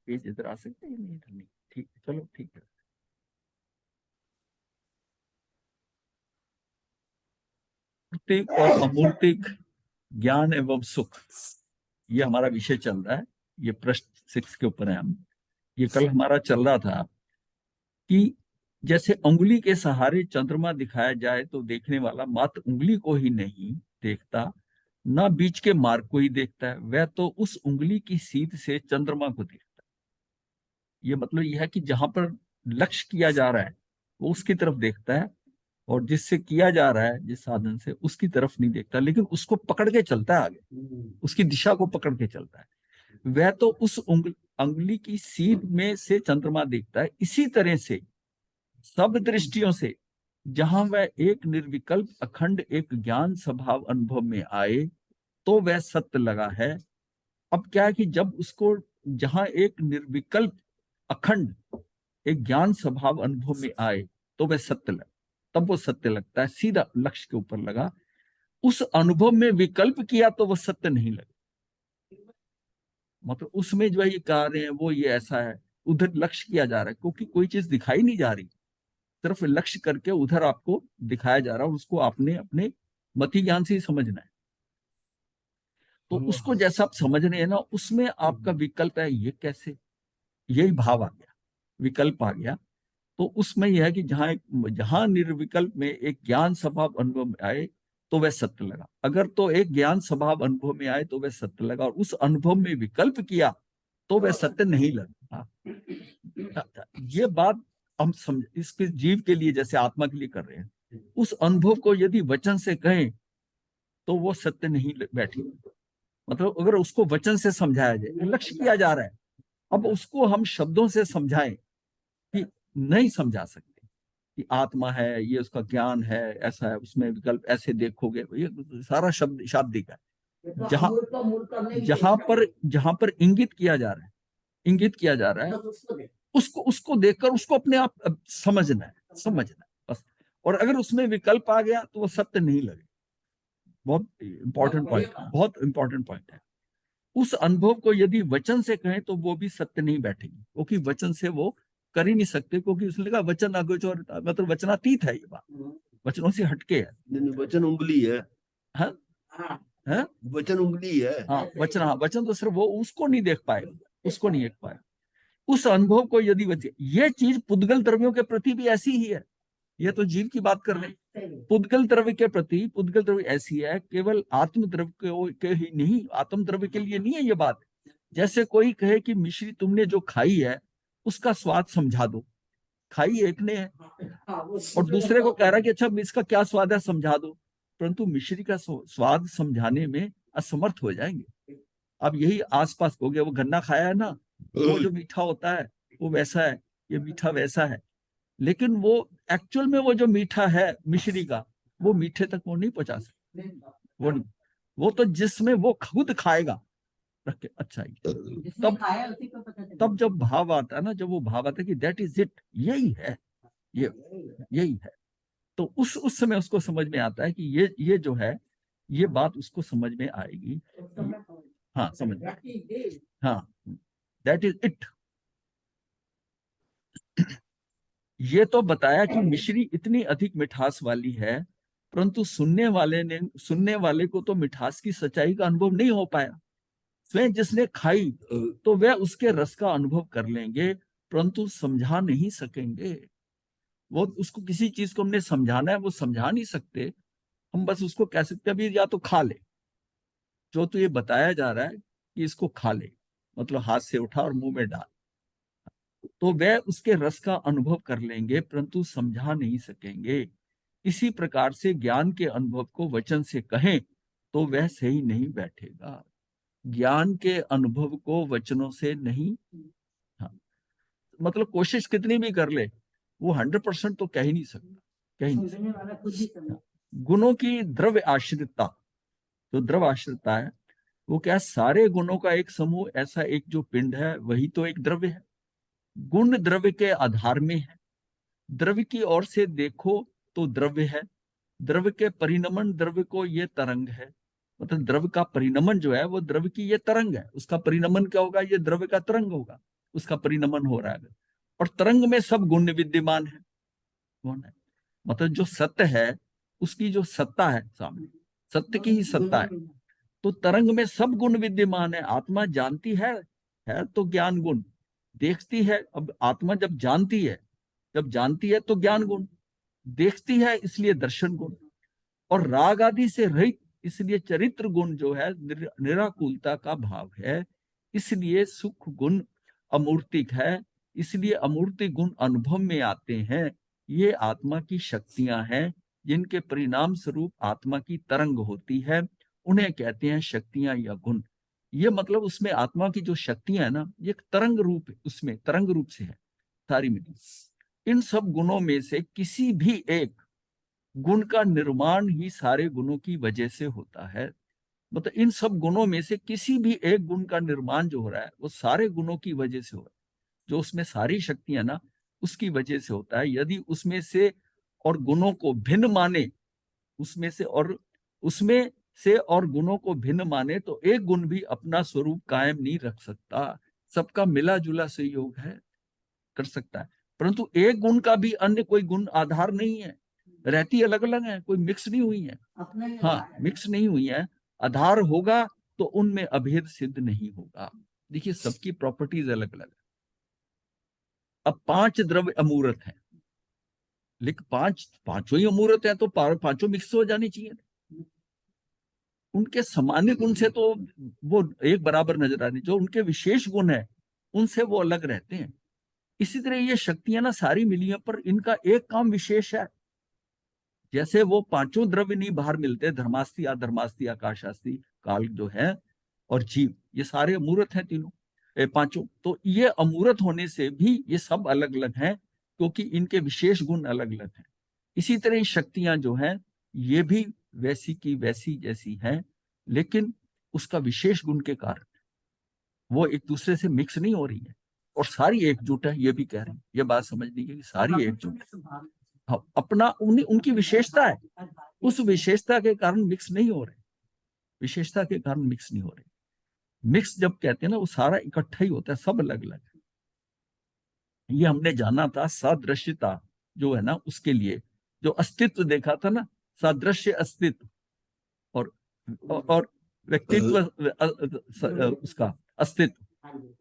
Page इधर आ सकते हैं? नहीं इधर नहीं, ठीक है, चलो ठीक है। मूर्तिक और अमूर्तिक ज्ञान एवं सुख, ये हमारा विषय चल रहा है। ये प्रश्न 6 के ऊपर है हम। ये कल हमारा चल रहा था कि जैसे उंगली के सहारे चंद्रमा दिखाया जाए तो देखने वाला मात्र उंगली को ही नहीं देखता, ना बीच के मार्ग को ही देखता है, वह तो उस उंगली की सीध से चंद्रमा को देखता है। ये मतलब यह है कि जहां पर लक्ष्य किया जा रहा है वो उसकी तरफ देखता है, और जिससे किया जा रहा है जिस साधन से उसकी तरफ नहीं देखता, लेकिन उसको पकड़ के चलता है आगे, उसकी दिशा को पकड़ के चलता है। वह तो उस उंगली की सीध में से चंद्रमा देखता है। इसी तरह से सब दृष्टियों से जहां वह एक निर्विकल्प अखंड एक ज्ञान स्वभाव अनुभव में आए तो वह सत्य लगा है। अब क्या है कि जब उसको जहां एक निर्विकल्प अखंड एक ज्ञान स्वभाव अनुभव में आए तो वह सत्य लगा, तब वो सत्य लगता है, सीधा लक्ष्य के ऊपर लगा। उस अनुभव में विकल्प किया तो वह सत्य नहीं लगा। मतलब उसमें जो है ये कार्य है वो ये ऐसा है, उधर लक्ष्य किया जा रहा है क्योंकि कोई चीज दिखाई नहीं जा रही, सिर्फ लक्ष्य करके उधर आपको दिखाया जा रहा है, उसको आपने अपने मति ज्ञान से ही समझना है। तो उसको जैसा आप समझ रहे हैं ना, उसमें आपका विकल्प है, ये कैसे, यही भाव आ गया, विकल्प आ गया। तो उसमें यह है कि जहां निर्विकल्प में एक ज्ञान स्वभाव अनुभव में आए तो वह सत्य लगा। अगर तो एक ज्ञान स्वभाव अनुभव में आए तो वह सत्य लगा, और उस अनुभव में विकल्प किया तो वह सत्य नहीं लगा। ये बात हम समझ, इसके जीव के लिए जैसे आत्मा के लिए कर रहे हैं। उस अनुभव को यदि वचन से कहें तो वो सत्य नहीं बैठी। मतलब अगर उसको वचन से समझाया जाए, लक्ष्य किया जा रहा है, अब उसको हम शब्दों से समझाएं कि नहीं समझा सकते कि आत्मा है, ये उसका ज्ञान है, ऐसा है, उसमें विकल्प ऐसे देखोगे, ये सारा शब्द शाब्दिक है। जहां जहां पर इंगित किया जा रहा है, इंगित किया जा रहा है, उसको उसको देखकर उसको अपने आप समझना है, समझना है बस। और अगर उसमें विकल्प आ गया तो वो सत्य नहीं लगे। बहुत इंपॉर्टेंट पॉइंट, बहुत इंपॉर्टेंट पॉइंट है। उस अनुभव को यदि वचन से कहें तो वो भी सत्य नहीं बैठेगी, क्योंकि वचन से वो कर ही नहीं सकते, क्योंकि उसने कहा वचन अगोचर, मतलब वचनातीत है, ये बात वचनों से हटके है। वचन उंगली है, हाँ है? वचन उंगली है। हाँ वचन, हाँ वचन तो सिर्फ वो उसको नहीं देख पाएगा, उसको नहीं देख पाएगा। उस अनुभव को यदि ये चीज पुद्गल द्रव्यों के प्रति भी ऐसी ही है। ये तो जीव की बात कर रहे हैं, पुद्गल द्रव्य के प्रति पुद्गल द्रव्य ऐसी है, केवल आत्म द्रव्य के ही नहीं, आत्म द्रव्य के लिए नहीं है ये बात। जैसे कोई कहे कि मिश्री तुमने जो खाई है उसका स्वाद समझा दो, खाई एक ने है और दूसरे को कह रहा है कि अच्छा इसका क्या स्वाद है समझा दो, परंतु मिश्री का स्वाद समझाने में असमर्थ हो जाएंगे। अब यही आसपास हो गया, वो गन्ना खाया है ना, वो जो मीठा होता है वो वैसा है, ये मीठा वैसा है, लेकिन वो एक्चुअल में वो जो मीठा है मिश्री का, वो मीठे तक वो नहीं पहुंचा सकते। वो नहीं, वो तो जिसमें वो खुद खाएगा रख के, अच्छा तब जब भाव आता है ना, जब वो भाव आता है कि दैट इज इट, यही है, ये यही है, तो उस समय उसको समझ में आता है कि ये जो है, ये बात उसको समझ में आएगी। हाँ समझ में, हाँ दैट इज इट। ये तो बताया कि मिश्री इतनी अधिक मिठास वाली है, परंतु सुनने वाले को तो मिठास की सच्चाई का अनुभव नहीं हो पाया। स्वयं जिसने खाई तो वह उसके रस का अनुभव कर लेंगे, परंतु समझा नहीं सकेंगे। वो उसको किसी चीज को हमने समझाना है, वो समझा नहीं सकते। हम बस उसको कह सकते हैं अभी या तो खा ले, जो तो ये बताया जा रहा है कि इसको खा ले, मतलब हाथ से उठा और मुंह में डाल, तो वह उसके रस का अनुभव कर लेंगे परंतु समझा नहीं सकेंगे। इसी प्रकार से ज्ञान के अनुभव को वचन से कहें तो वह सही नहीं बैठेगा। ज्ञान के अनुभव को वचनों से नहीं, हाँ, मतलब कोशिश कितनी भी कर ले वो 100% तो कह ही नहीं सकता, कह ही नहीं सकता। गुणों की द्रव्य आश्रितता, तो द्रव्य आश्रितता है वो क्या, सारे गुणों का एक समूह, ऐसा एक जो पिंड है वही तो एक द्रव्य है। गुण द्रव्य के आधार में है, द्रव्य की ओर से देखो तो द्रव्य है, द्रव्य के परिणमन द्रव्य को ये तरंग है। मतलब द्रव्य का परिणमन जो है वो द्रव्य की ये तरंग है, उसका परिणमन क्या होगा, ये द्रव्य का तरंग होगा। उसका परिणमन हो रहा है। और तरंग में सब गुण विद्यमान है। कौन है? मतलब जो सत्य है उसकी जो सत्ता है सामने, सत्य की ही सत्ता है। तो तरंग में सब गुण विद्यमान है। आत्मा जानती है तो ज्ञान गुण, देखती है। अब आत्मा जब जानती है तो ज्ञान गुण, देखती है इसलिए दर्शन गुण, और राग आदि से रहित इसलिए चरित्र गुण जो है निराकुलता का भाव है, इसलिए सुख गुण अमूर्तिक है, इसलिए अमूर्ति गुण अनुभव में आते हैं। ये आत्मा की शक्तियां हैं जिनके परिणाम स्वरूप आत्मा की तरंग होती है, उन्हें कहते हैं शक्तियां या गुण। ये मतलब उसमें आत्मा की जो शक्तियां है ना, ये तरंग रूप, उसमें तरंग रूप से है सारी मिली। इन सब गुणों में से किसी भी एक गुण का निर्माण ही सारे गुणों की वजह से होता है। मतलब इन सब गुणों में से किसी भी एक गुण का निर्माण जो हो रहा है वो सारे गुणों की वजह से हो रहा है। जो उसमें सारी शक्तियां ना, उसकी वजह से होता है। यदि उसमें से और गुणों को भिन्न माने, उसमें से और गुणों को भिन्न माने तो एक गुण भी अपना स्वरूप कायम नहीं रख सकता। सबका मिला जुला सहयोग है, कर सकता है, परंतु एक गुण का भी अन्य कोई गुण आधार नहीं है। रहती अलग अलग है, कोई मिक्स नहीं हुई है। हाँ, मिक्स नहीं हुई है। आधार होगा तो उनमें अभेद सिद्ध नहीं होगा। देखिए, सबकी प्रॉपर्टीज अलग अलग है। अब 5 द्रव्य अमूर्त है, लेकिन पांचों ही अमूर्त है तो पांचों मिक्स हो जानी चाहिए। उनके सामान्य गुण से तो वो एक बराबर नजर आने, जो उनके विशेष गुण है उनसे वो अलग रहते हैं। इसी तरह ये शक्तियां ना सारी मिली हैं, पर इनका एक काम विशेष है। जैसे वो पांचों द्रव्य नहीं बाहर मिलते, धर्मास्ति, अधर्मास्ति, आकाशास्ति, काल जो है, और जीव, ये सारे अमूर्त हैं तीनों, पांचों। तो ये अमूर्त होने से भी ये सब अलग अलग हैं, क्योंकि इनके विशेष गुण अलग अलग हैं। इसी तरह शक्तियां जो हैं ये भी वैसी की वैसी जैसी हैं, लेकिन उसका विशेष गुण के कारण वो एक दूसरे से मिक्स नहीं हो रही है, और सारी एकजुट है। ये भी कह रहे हैं, ये बात समझनी है कि सारी एकजुट है। हाँ, अपना उनकी विशेषता है, उस विशेषता के कारण मिक्स नहीं हो रहे, विशेषता के कारण मिक्स नहीं हो रहे। मिक्स जब कहते हैं ना, वो सारा इकट्ठा ही होता है, सब अलग अलग है। ये हमने जाना था सादृश्यता जो है ना, उसके लिए जो अस्तित्व देखा था ना, सादृश्य अस्तित्व, और व्यक्तित्व उसका अस्तित्व,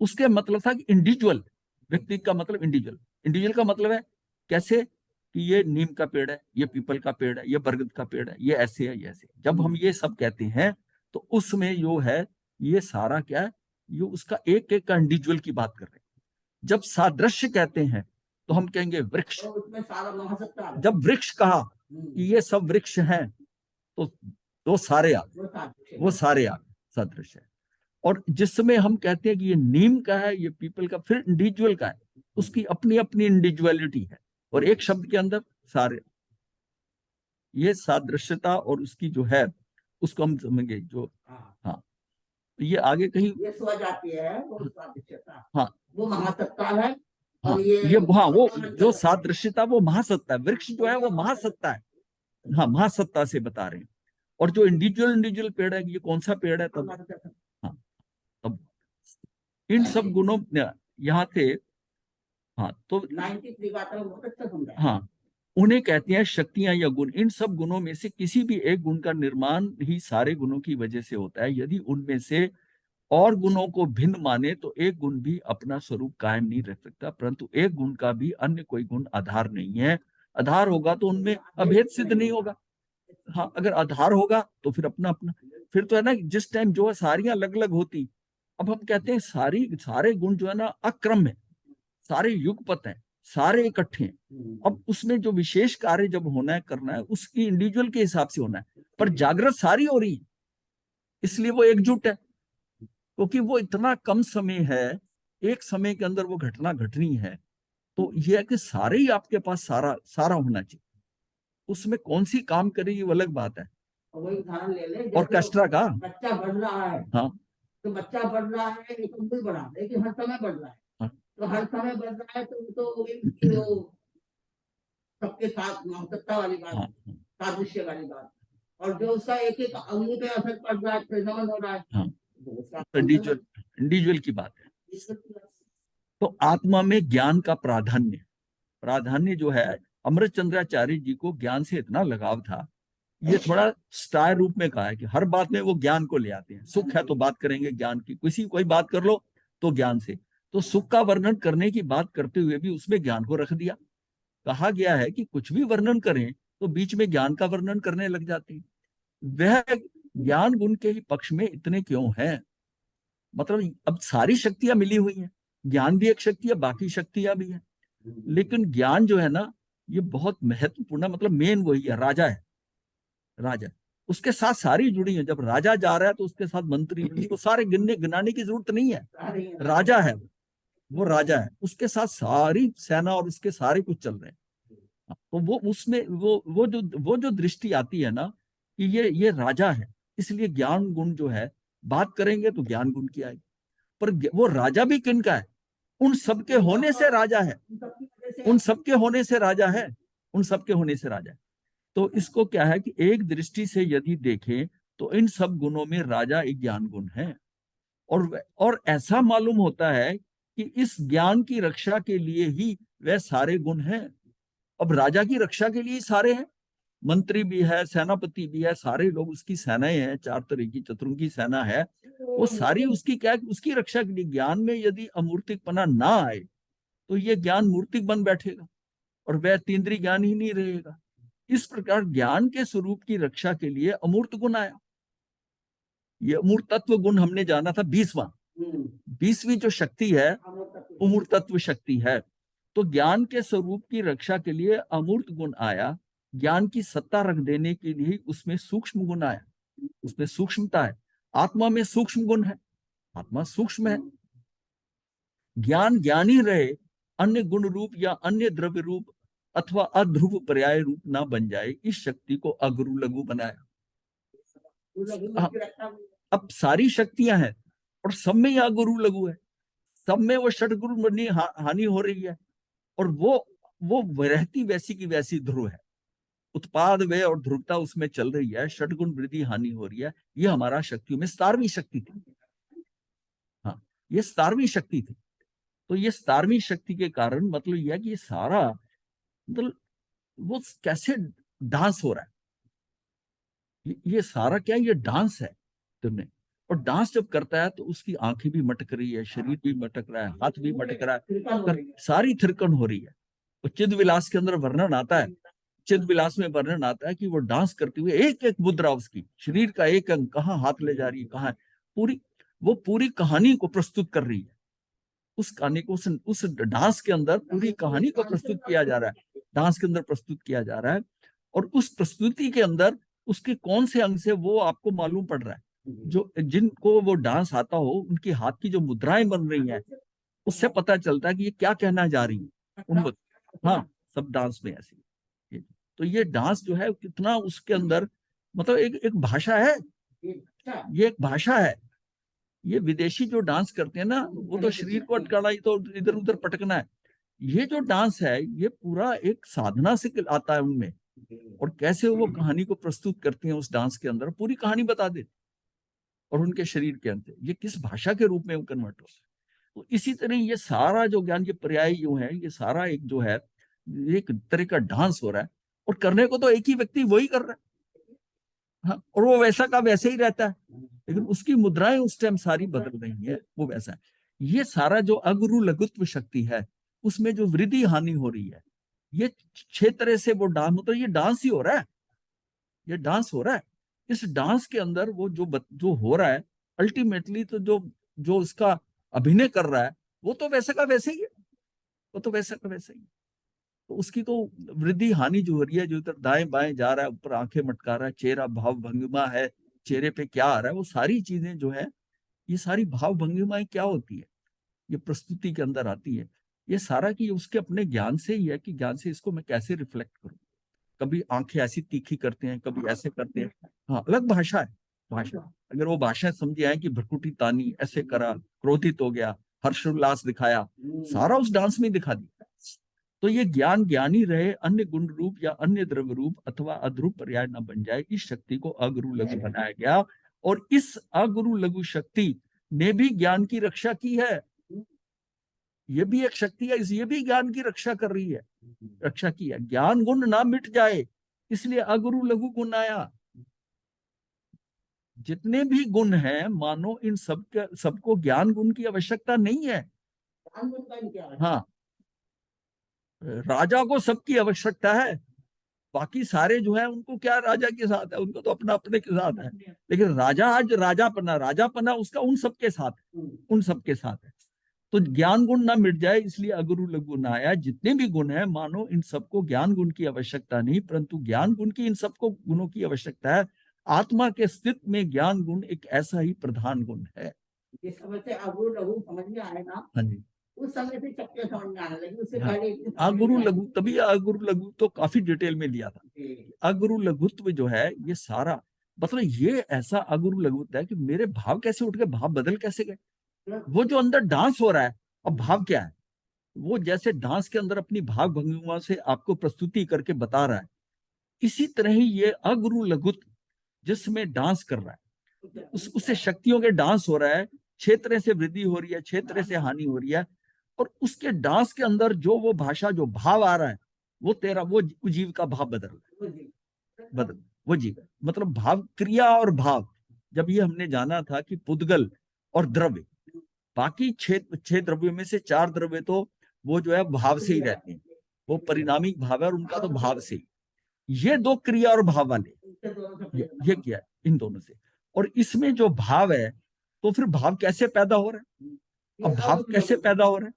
उसके मतलब था कि इंडिविजुअल, व्यक्ति का मतलब इंडिविजुअल, इंडिविजुअल का मतलब है कैसे कि ये नीम का पेड़ है, ये पीपल का पेड़ है, ये बरगद का पेड़ है, ये ऐसे है, ये ऐसे। जब हम ये सब कहते हैं तो उसमें जो है ये सारा क्या है, ये उसका एक एक का इंडिविजुअल की बात कर रहे हैं। जब सादृश्य कहते हैं तो हम कहेंगे वृक्ष। जब वृक्ष कहा कि ये सब वृक्ष हैं तो वो सारे आ गए, वो सारे आ गए, सादृश्य है। और जिसमें हम कहते हैं कि ये नीम का है, ये पीपल का, फिर इंडिविजुअल का है, उसकी अपनी अपनी इंडिविजुअलिटी है, और एक शब्द के अंदर सारे। ये सादृश्यता और उसकी जो है उसको हम समझेंगे जो, हाँ, ये आगे कहीं ये स्व जाती है वो सादृश्यता, हाँ, वो महासत्ता है। हाँ, और ये हाँ, वो जो सादृश्यता वो महासत्ता है, वृक्ष जो है वो महासत्ता है। हाँ, महासत्ता से बता रहे हैं। और जो इंडिविजुअल पेड़ है, ये कौन सा पेड़ है तब, हाँ, तब इन सब गुणों यहाँ थे। हाँ, तो 93 बात है, बहुत अच्छा समझा। हाँ, उन्हें कहते हैं शक्तियां या गुण। इन सब गुणों में से किसी भी एक गुण का निर्माण ही सारे गुणों की वजह से होता है। यदि उनमें से और गुणों को भिन्न माने तो एक गुण भी अपना स्वरूप कायम नहीं रख सकता, परंतु एक गुण का भी अन्य कोई गुण आधार नहीं है। आधार होगा तो उनमें अभेद सिद्ध नहीं होगा। हाँ, अगर आधार होगा तो फिर अपना अपना, फिर तो है ना, जिस टाइम जो है सारियां अलग अलग होती। अब हम कहते हैं सारे गुण जो है ना अक्रम है, सारे युगपत हैं, सारे इकट्ठे हैं। अब उसमें जो विशेष कार्य जब होना है, करना है, उसकी इंडिविजुअल के हिसाब से होना है, पर जागृत सारी हो रही है, इसलिए वो एकजुट है। क्योंकि वो इतना कम समय है, एक समय के अंदर वो घटना घटनी है, तो ये है कि सारे ही आपके पास सारा सारा होना चाहिए। उसमें कौन सी काम करेगी वो अलग बात है। वही उदाहरण ले ले, ऑर्केस्ट्रा का, बच्चा बढ़ रहा है, हाँ, तो बच्चा बढ़ रहा है एक भी बढ़ा, लेकिन हर समय बढ़ रहा है। हाँ, तो हर समय बढ़ रहा है तो सबके साथ महत्वता वाली बात, हाँ, सादृश्य वाली बात। और जो उसका एक एक अंग पे असर पड़ रहा है, परिणाम हो रहा है, हाँ, वो उसका इंडिविजुअल की बात है। तो आत्मा में ज्ञान का प्राधान्य जो है, अमृत चंद्राचार्य जी को ज्ञान से इतना लगाव था, ये थोड़ा स्टार रूप में कहा है कि हर बात में वो ज्ञान को ले आते हैं। सुख है तो बात करेंगे ज्ञान की, कोई बात कर लो तो ज्ञान से। तो सुख का वर्णन करने की बात करते हुए भी उसमें ज्ञान को रख दिया। कहा गया है कि कुछ भी वर्णन करें तो बीच में ज्ञान का वर्णन करने लग जाते हैं। वह ज्ञान गुण के ही पक्ष में इतने क्यों हैं? मतलब अब सारी शक्तियां मिली हुई हैं, ज्ञान भी एक शक्ति है, बाकी शक्तियां भी है, लेकिन ज्ञान जो है ना, ये बहुत महत्वपूर्ण, मतलब मेन वही है, राजा उसके साथ सारी जुड़ी है। जब राजा जा रहा है तो उसके साथ मंत्री भी, वो सारे गिनाने की जरूरत नहीं है, राजा है वो राजा है, उसके साथ सारी सेना और उसके सारे कुछ चल रहे हैं। तो वो उसमें वो जो दृष्टि आती है ना कि ये राजा है, इसलिए ज्ञान गुण जो है, बात करेंगे तो ज्ञान गुण की आएगी। पर वो राजा भी किन का है? उन सबके होने से राजा है, उन सबके होने से राजा है, उन सबके होने से राजा है। तो इसको क्या है कि एक दृष्टि से यदि देखें तो इन सब गुणों में राजा एक ज्ञान गुण है। और ऐसा मालूम होता है कि इस ज्ञान की रक्षा के लिए ही वह सारे गुण हैं। अब राजा की रक्षा के लिए ही सारे हैं, मंत्री भी है, सेनापति भी है, सारे लोग उसकी सेनाएं हैं, चार तरह की चतुरंगी सेना है, वो सारी उसकी क्या है, उसकी रक्षा के लिए। ज्ञान में यदि अमूर्तिकपना ना आए तो ये ज्ञान मूर्तिक बन बैठेगा और वह तीन्द्रिय ज्ञान ही नहीं रहेगा। इस प्रकार ज्ञान के स्वरूप की रक्षा के लिए अमूर्त गुण आया। ये अमूर्त तत्व गुण हमने जाना था 20वीं जो शक्ति है, अमूर्त तत्व शक्ति है। तो ज्ञान के स्वरूप की रक्षा के लिए अमूर्त गुण आया, ज्ञान की सत्ता रख देने के लिए उसमें सूक्ष्म गुण आया, उसमें सूक्ष्मता है। आत्मा में सूक्ष्म गुण है, आत्मा सूक्ष्म है। ज्ञान ज्ञानी रहे, अन्य गुण रूप या अन्य द्रव्य रूप अथवा अध्रुव पर्याय रूप ना बन जाए, इस शक्ति को अगुरु लघु बनाया। अब सारी शक्तियां हैं और सब में ही अगुरु लघु है, सब में वो षट गुरु बनी हानि हो रही है, और वो रहती वैसी की वैसी ध्रुव है, उत्पाद वे और ध्रुवता उसमें चल रही है, षटगुण वृद्धि हानि हो रही है। ये हमारा शक्तियों में 17वीं शक्ति थी। हाँ, ये 17वीं शक्ति थी। तो ये 17वीं शक्ति के कारण मतलब यह है कि ये सारा मतलब वो कैसे डांस हो रहा है, ये सारा क्या है, ये डांस है तुमने। और डांस जब करता है तो उसकी आंखें भी मटक रही है, शरीर भी मटक रहा है, हाथ भी मटक रहा है, सारी थिरकन हो रही है। और चिद विलास के अंदर वर्णन आता है, चिद विलास में वर्णन आता है कि वो डांस करते हुए एक एक मुद्रा उसकी शरीर का एक अंग कहाँ हाथ ले जा रही है, कहाँ वो पूरी कहानी को प्रस्तुत कर रही है। उस कहानी को उस डांस के अंदर पूरी कहानी को प्रस्तुत किया जा रहा है, डांस के अंदर प्रस्तुत किया जा रहा है। और उस प्रस्तुति के अंदर उसके कौन से अंग से वो आपको मालूम पड़ रहा है, जो जिनको वो डांस आता हो उनकी हाथ की जो मुद्राएं बन रही हैं, उससे पता चलता है कि ये क्या कहना जा रही है उन। हाँ, सब डांस में ऐसी। तो ये डांस जो है कितना उसके अंदर मतलब एक भाषा है, ये एक भाषा है। ये विदेशी जो डांस करते हैं ना, वो तो शरीर को अटकाना ही, तो इधर उधर पटकना है। ये जो डांस है ये पूरा एक साधना से आता है उनमें, और कैसे वो कहानी को प्रस्तुत करते हैं उस डांस के अंदर, पूरी कहानी बता देते और उनके शरीर के अंदर ये किस भाषा के रूप में वो कन्वर्ट हो। तो इसी तरह ये सारा जो ज्ञान के पर्याय जो है, ये सारा एक जो है एक तरह का डांस हो रहा है, और करने को तो एक ही व्यक्ति वही कर रहा है। हाँ, और वो वैसा का वैसे ही रहता है, लेकिन उसकी मुद्राएं उस टाइम सारी बदल रही है, वो वैसा है। ये सारा जो अगुरु लघुत्व शक्ति है, उसमें जो वृद्धि हानि हो रही है, ये 6 तरह से वो डांस, मतलब ये डांस ही हो रहा है, ये डांस हो रहा है। इस डांस के अंदर वो जो हो रहा है, अल्टीमेटली तो जो जो उसका अभिनय कर रहा है, वो तो वैसे का वैसे ही है, वो तो वैसा का वैसा ही है। तो उसकी तो वृद्धि हानि जो हो रही है, जो इधर दाएं बाएं जा रहा है, ऊपर आंखें मटका रहा है, चेहरा भाव भंगिमा है, चेहरे पे क्या आ रहा है, वो सारी चीजें जो है, ये सारी भाव भंगिमाएं क्या होती है, ये प्रस्तुति के अंदर आती है। ये सारा की उसके अपने ज्ञान से ही है कि ज्ञान से इसको मैं कैसे रिफ्लेक्ट करूं। कभी आंखें ऐसी तीखी करते हैं, कभी ऐसे करते हैं। हाँ, अलग भाषा है, भाषा। अगर वो भाषा समझे आए कि भ्रकुटी तानी ऐसे करा, क्रोधित हो गया, हर्षोल्लास दिखाया, सारा उस डांस में दिखा दिया। तो ये ज्ञान ज्ञानी रहे, अन्य गुण रूप या अन्य द्रव्य रूप अथवा अध्रुव पर्याय न बन जाए, इस शक्ति को अगुरु लघु बनाया गया। और इस अगुरु लघु शक्ति ने भी ज्ञान की रक्षा की है। ये भी एक शक्ति है, ये भी ज्ञान की रक्षा कर रही है, रक्षा की है। ज्ञान गुण ना मिट जाए इसलिए अगुरु लघु गुण आया। जितने भी गुण हैं मानो इन सबको ज्ञान गुण की आवश्यकता नहीं है। ज्ञान गुण का क्या है? हाँ, राजा को सबकी आवश्यकता है, बाकी सारे जो है उनको क्या राजा के साथ है, उनको तो अपना अपने के साथ है। लेकिन राजा आज राजापना उसका उन सबके साथ है, उन सबके साथ है। तो ज्ञान गुण ना मिट जाए इसलिए अगुरु लघु गुण आया। जितने भी गुण है मानो इन सबको ज्ञान गुण की आवश्यकता नहीं, परंतु ज्ञान गुण की इन सबको गुणों की आवश्यकता है। आत्मा के अस्तित्व में ज्ञान गुण एक ऐसा ही प्रधान गुण है। जिस समय से अगुरु लघु समझ में आए ना, हाँ जी, उस समय से चक्के समझ में आने लगी, उससे हाँ, पहले इतनी समझ में अगुरु नहीं लघु, तभी अगुरु लघु तो काफी डिटेल में लिया था। आई। अगुरु लघुत्व जो है ये सारा मतलब ये ऐसा अगुरु लघुत्व है कि मेरे भाव कैसे उठ गए, भाव बदल कैसे गए। वो जो अंदर डांस हो रहा है, अब भाव क्या है, वो जैसे डांस के अंदर अपनी भाव भंगिमा से आपको प्रस्तुति करके बता रहा है, इसी तरह ही ये अगुरु लघुत्व जिसमें डांस कर रहा है, उससे शक्तियों के डांस हो रहा है, क्षेत्र से वृद्धि हो रही है, क्षेत्र से हानि हो रही है, और उसके डांस के अंदर जो वो भाषा जो भाव आ रहा है वो तेरा वो जीव का भाव बदल रहा है, बदल वो जीव मतलब भाव क्रिया और भाव। जब ये हमने जाना था कि पुद्गल और द्रव्य, बाकी छह द्रव्यों में से 4 द्रव्य तो वो जो है भाव से ही रहते हैं, वो परिणामिक भाव है और उनका तो भाव से ही। ये 2 क्रिया और भाव वाले ये क्या है इन दोनों से, और इसमें जो भाव है तो फिर भाव कैसे पैदा हो रहा है। अब भाव कैसे पैदा हो रहा है,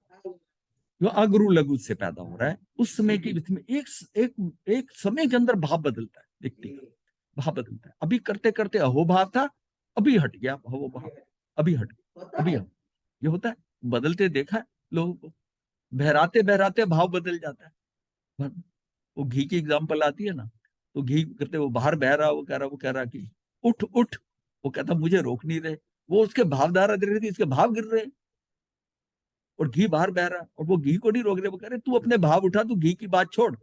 जो अगुरु लघु से पैदा हो रहा है। उस समय की एक एक एक समय के अंदर भाव बदलता है, व्यक्ति का भाव बदलता है। अभी करते करते अहोभाव था, अभी हट गया अहोभाव, अभी हट गया, अभी ये होता है, बदलते देखा है लोगों को, बहराते बहराते भाव बदल जाता है। वो घी की एग्जांपल आती है ना, तो घी करते वो बाहर बह रहा, वो कह रहा कि उठ उठ, वो कहता मुझे रोक नहीं रहे, वो उसके भावधारा दे रही थी, इसके भाव गिर रहे और घी बाहर बह रहा और वो घी को नहीं रोक रहे, वो कह रहे तू अपने भाव उठा, तू घी की बात छोड़।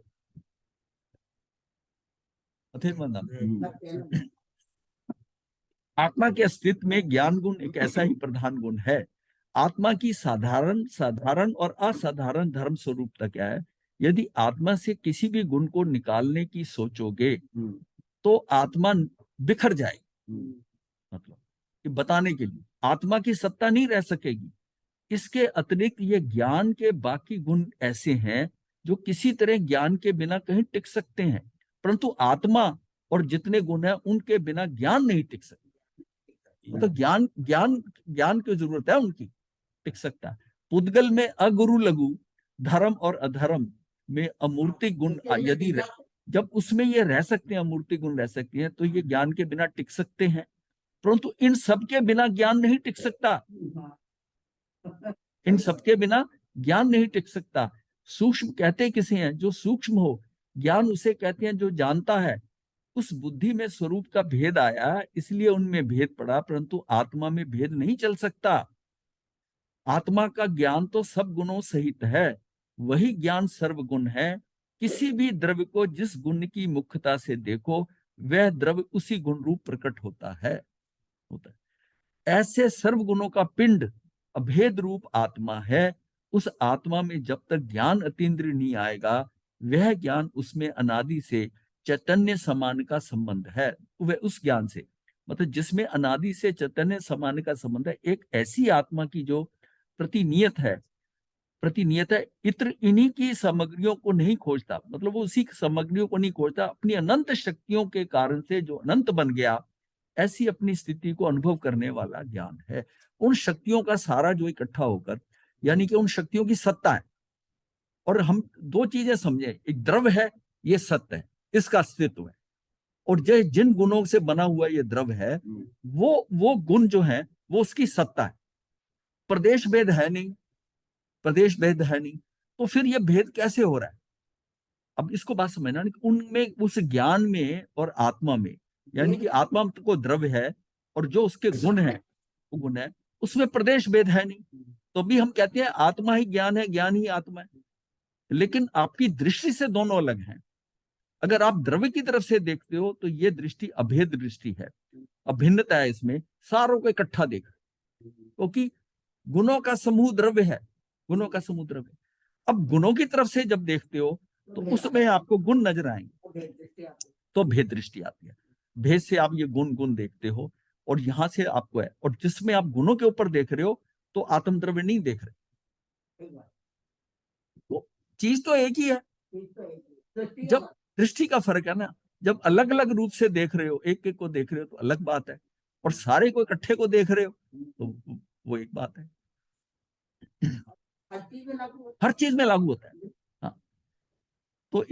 आत्मा के अस्तित्व में ज्ञान गुण एक ऐसा ही प्रधान गुण है। आत्मा की साधारण साधारण और असाधारण धर्म स्वरूपता क्या है। यदि आत्मा से किसी भी गुण को निकालने की सोचोगे तो आत्मा बिखर जाएगी। मतलब कि बताने के लिए आत्मा की सत्ता नहीं रह सकेगी। इसके अतिरिक्त ये ज्ञान के बाकी गुण ऐसे हैं जो किसी तरह ज्ञान के बिना कहीं टिक सकते हैं, परंतु आत्मा और जितने गुण हैं उनके बिना ज्ञान नहीं टिक सकता। तो ज्ञान ज्ञान ज्ञान की जरूरत है, उनकी टिक सकता है। पुद्गल में अगुरु लघु, धर्म और अधर्म में अमूर्ति गुण यदि जब उसमें ये रह सकते हैं, अमूर्ति गुण रह सकती हैं, तो ये ज्ञान के बिना टिक सकते हैं, परंतु इन सब के बिना ज्ञान नहीं टिक सकता। इन सबके बिना ज्ञान नहीं टिक सकता। सूक्ष्म कहते किसे हैं, जो सूक्ष्म हो। ज्ञान उसे कहते हैं जो जानता है। उस बुद्धि में स्वरूप का भेद आया, इसलिए उनमें भेद पड़ा, परंतु आत्मा में भेद नहीं चल सकता। आत्मा का ज्ञान तो सब गुणों सहित है, वही ज्ञान सर्वगुण है। किसी भी द्रव्य को जिस गुण की मुख्यता से देखो, वह द्रव्य उसी गुण रूप प्रकट होता है। ऐसे सर्व गुणों का पिंड अभेद रूप आत्मा है। उस आत्मा में जब तक ज्ञान अतीन्द्रिय नहीं आएगा, वह ज्ञान उसमें अनादि से चैतन्य समान का संबंध है। वह उस ज्ञान से मतलब जिसमें अनादि से चैतन्य समान का संबंध है, एक ऐसी आत्मा की जो प्रतिनियत है इत्र इन्हीं की सामग्रियों को नहीं खोजता, मतलब वो उसी सामग्रियों को नहीं खोजता, अपनी अनंत शक्तियों के कारण से जो अनंत बन गया, ऐसी अपनी स्थिति को अनुभव करने वाला ज्ञान है। उन शक्तियों का सारा जो इकट्ठा होकर, यानी कि उन शक्तियों की सत्ता है। और हम 2 चीजें समझे, एक द्रव्य है, ये सत्य है, इसका अस्तित्व है, और जो जिन गुणों से बना हुआ ये द्रव्य है, वो गुण जो है वो उसकी सत्ता है। प्रदेश भेद है नहीं, प्रदेश भेद है नहीं, तो फिर ये भेद कैसे हो रहा है। अब इसको बात समझना, उनमें उस ज्ञान में और आत्मा में, यानी कि आत्मा को द्रव्य है और जो उसके गुण है वो गुण है, उसमें प्रदेश भेद है नहीं। तो भी हम कहते हैं आत्मा ही ज्ञान है, ज्ञान ही आत्मा है, लेकिन आपकी दृष्टि से दोनों अलग हैं। अगर आप द्रव्य की तरफ से देखते हो तो ये दृष्टि अभेद दृष्टि है, अभिन्नता है इसमें, सारों को इकट्ठा देखा, क्योंकि गुणों का समूह द्रव्य है, गुणों का समुद्र है। अब गुणों की तरफ से जब देखते हो तो उसमें आपको गुण नजर आएंगे, तो भेद दृष्टि आती है। भेद से आप ये गुण गुण देखते हो, और यहां से आपको है, और जिसमें आप गुणों के ऊपर देख रहे हो तो आत्म द्रव्य नहीं देख रहे। तो चीज तो एक ही है, जब दृष्टि का फर्क है ना। जब अलग अलग रूप से देख रहे हो, एक एक को देख रहे हो तो अलग बात है, और सारे को इकट्ठे को देख रहे हो तो वो एक बात है। हर चीज में लागू होता है। हाँ, तो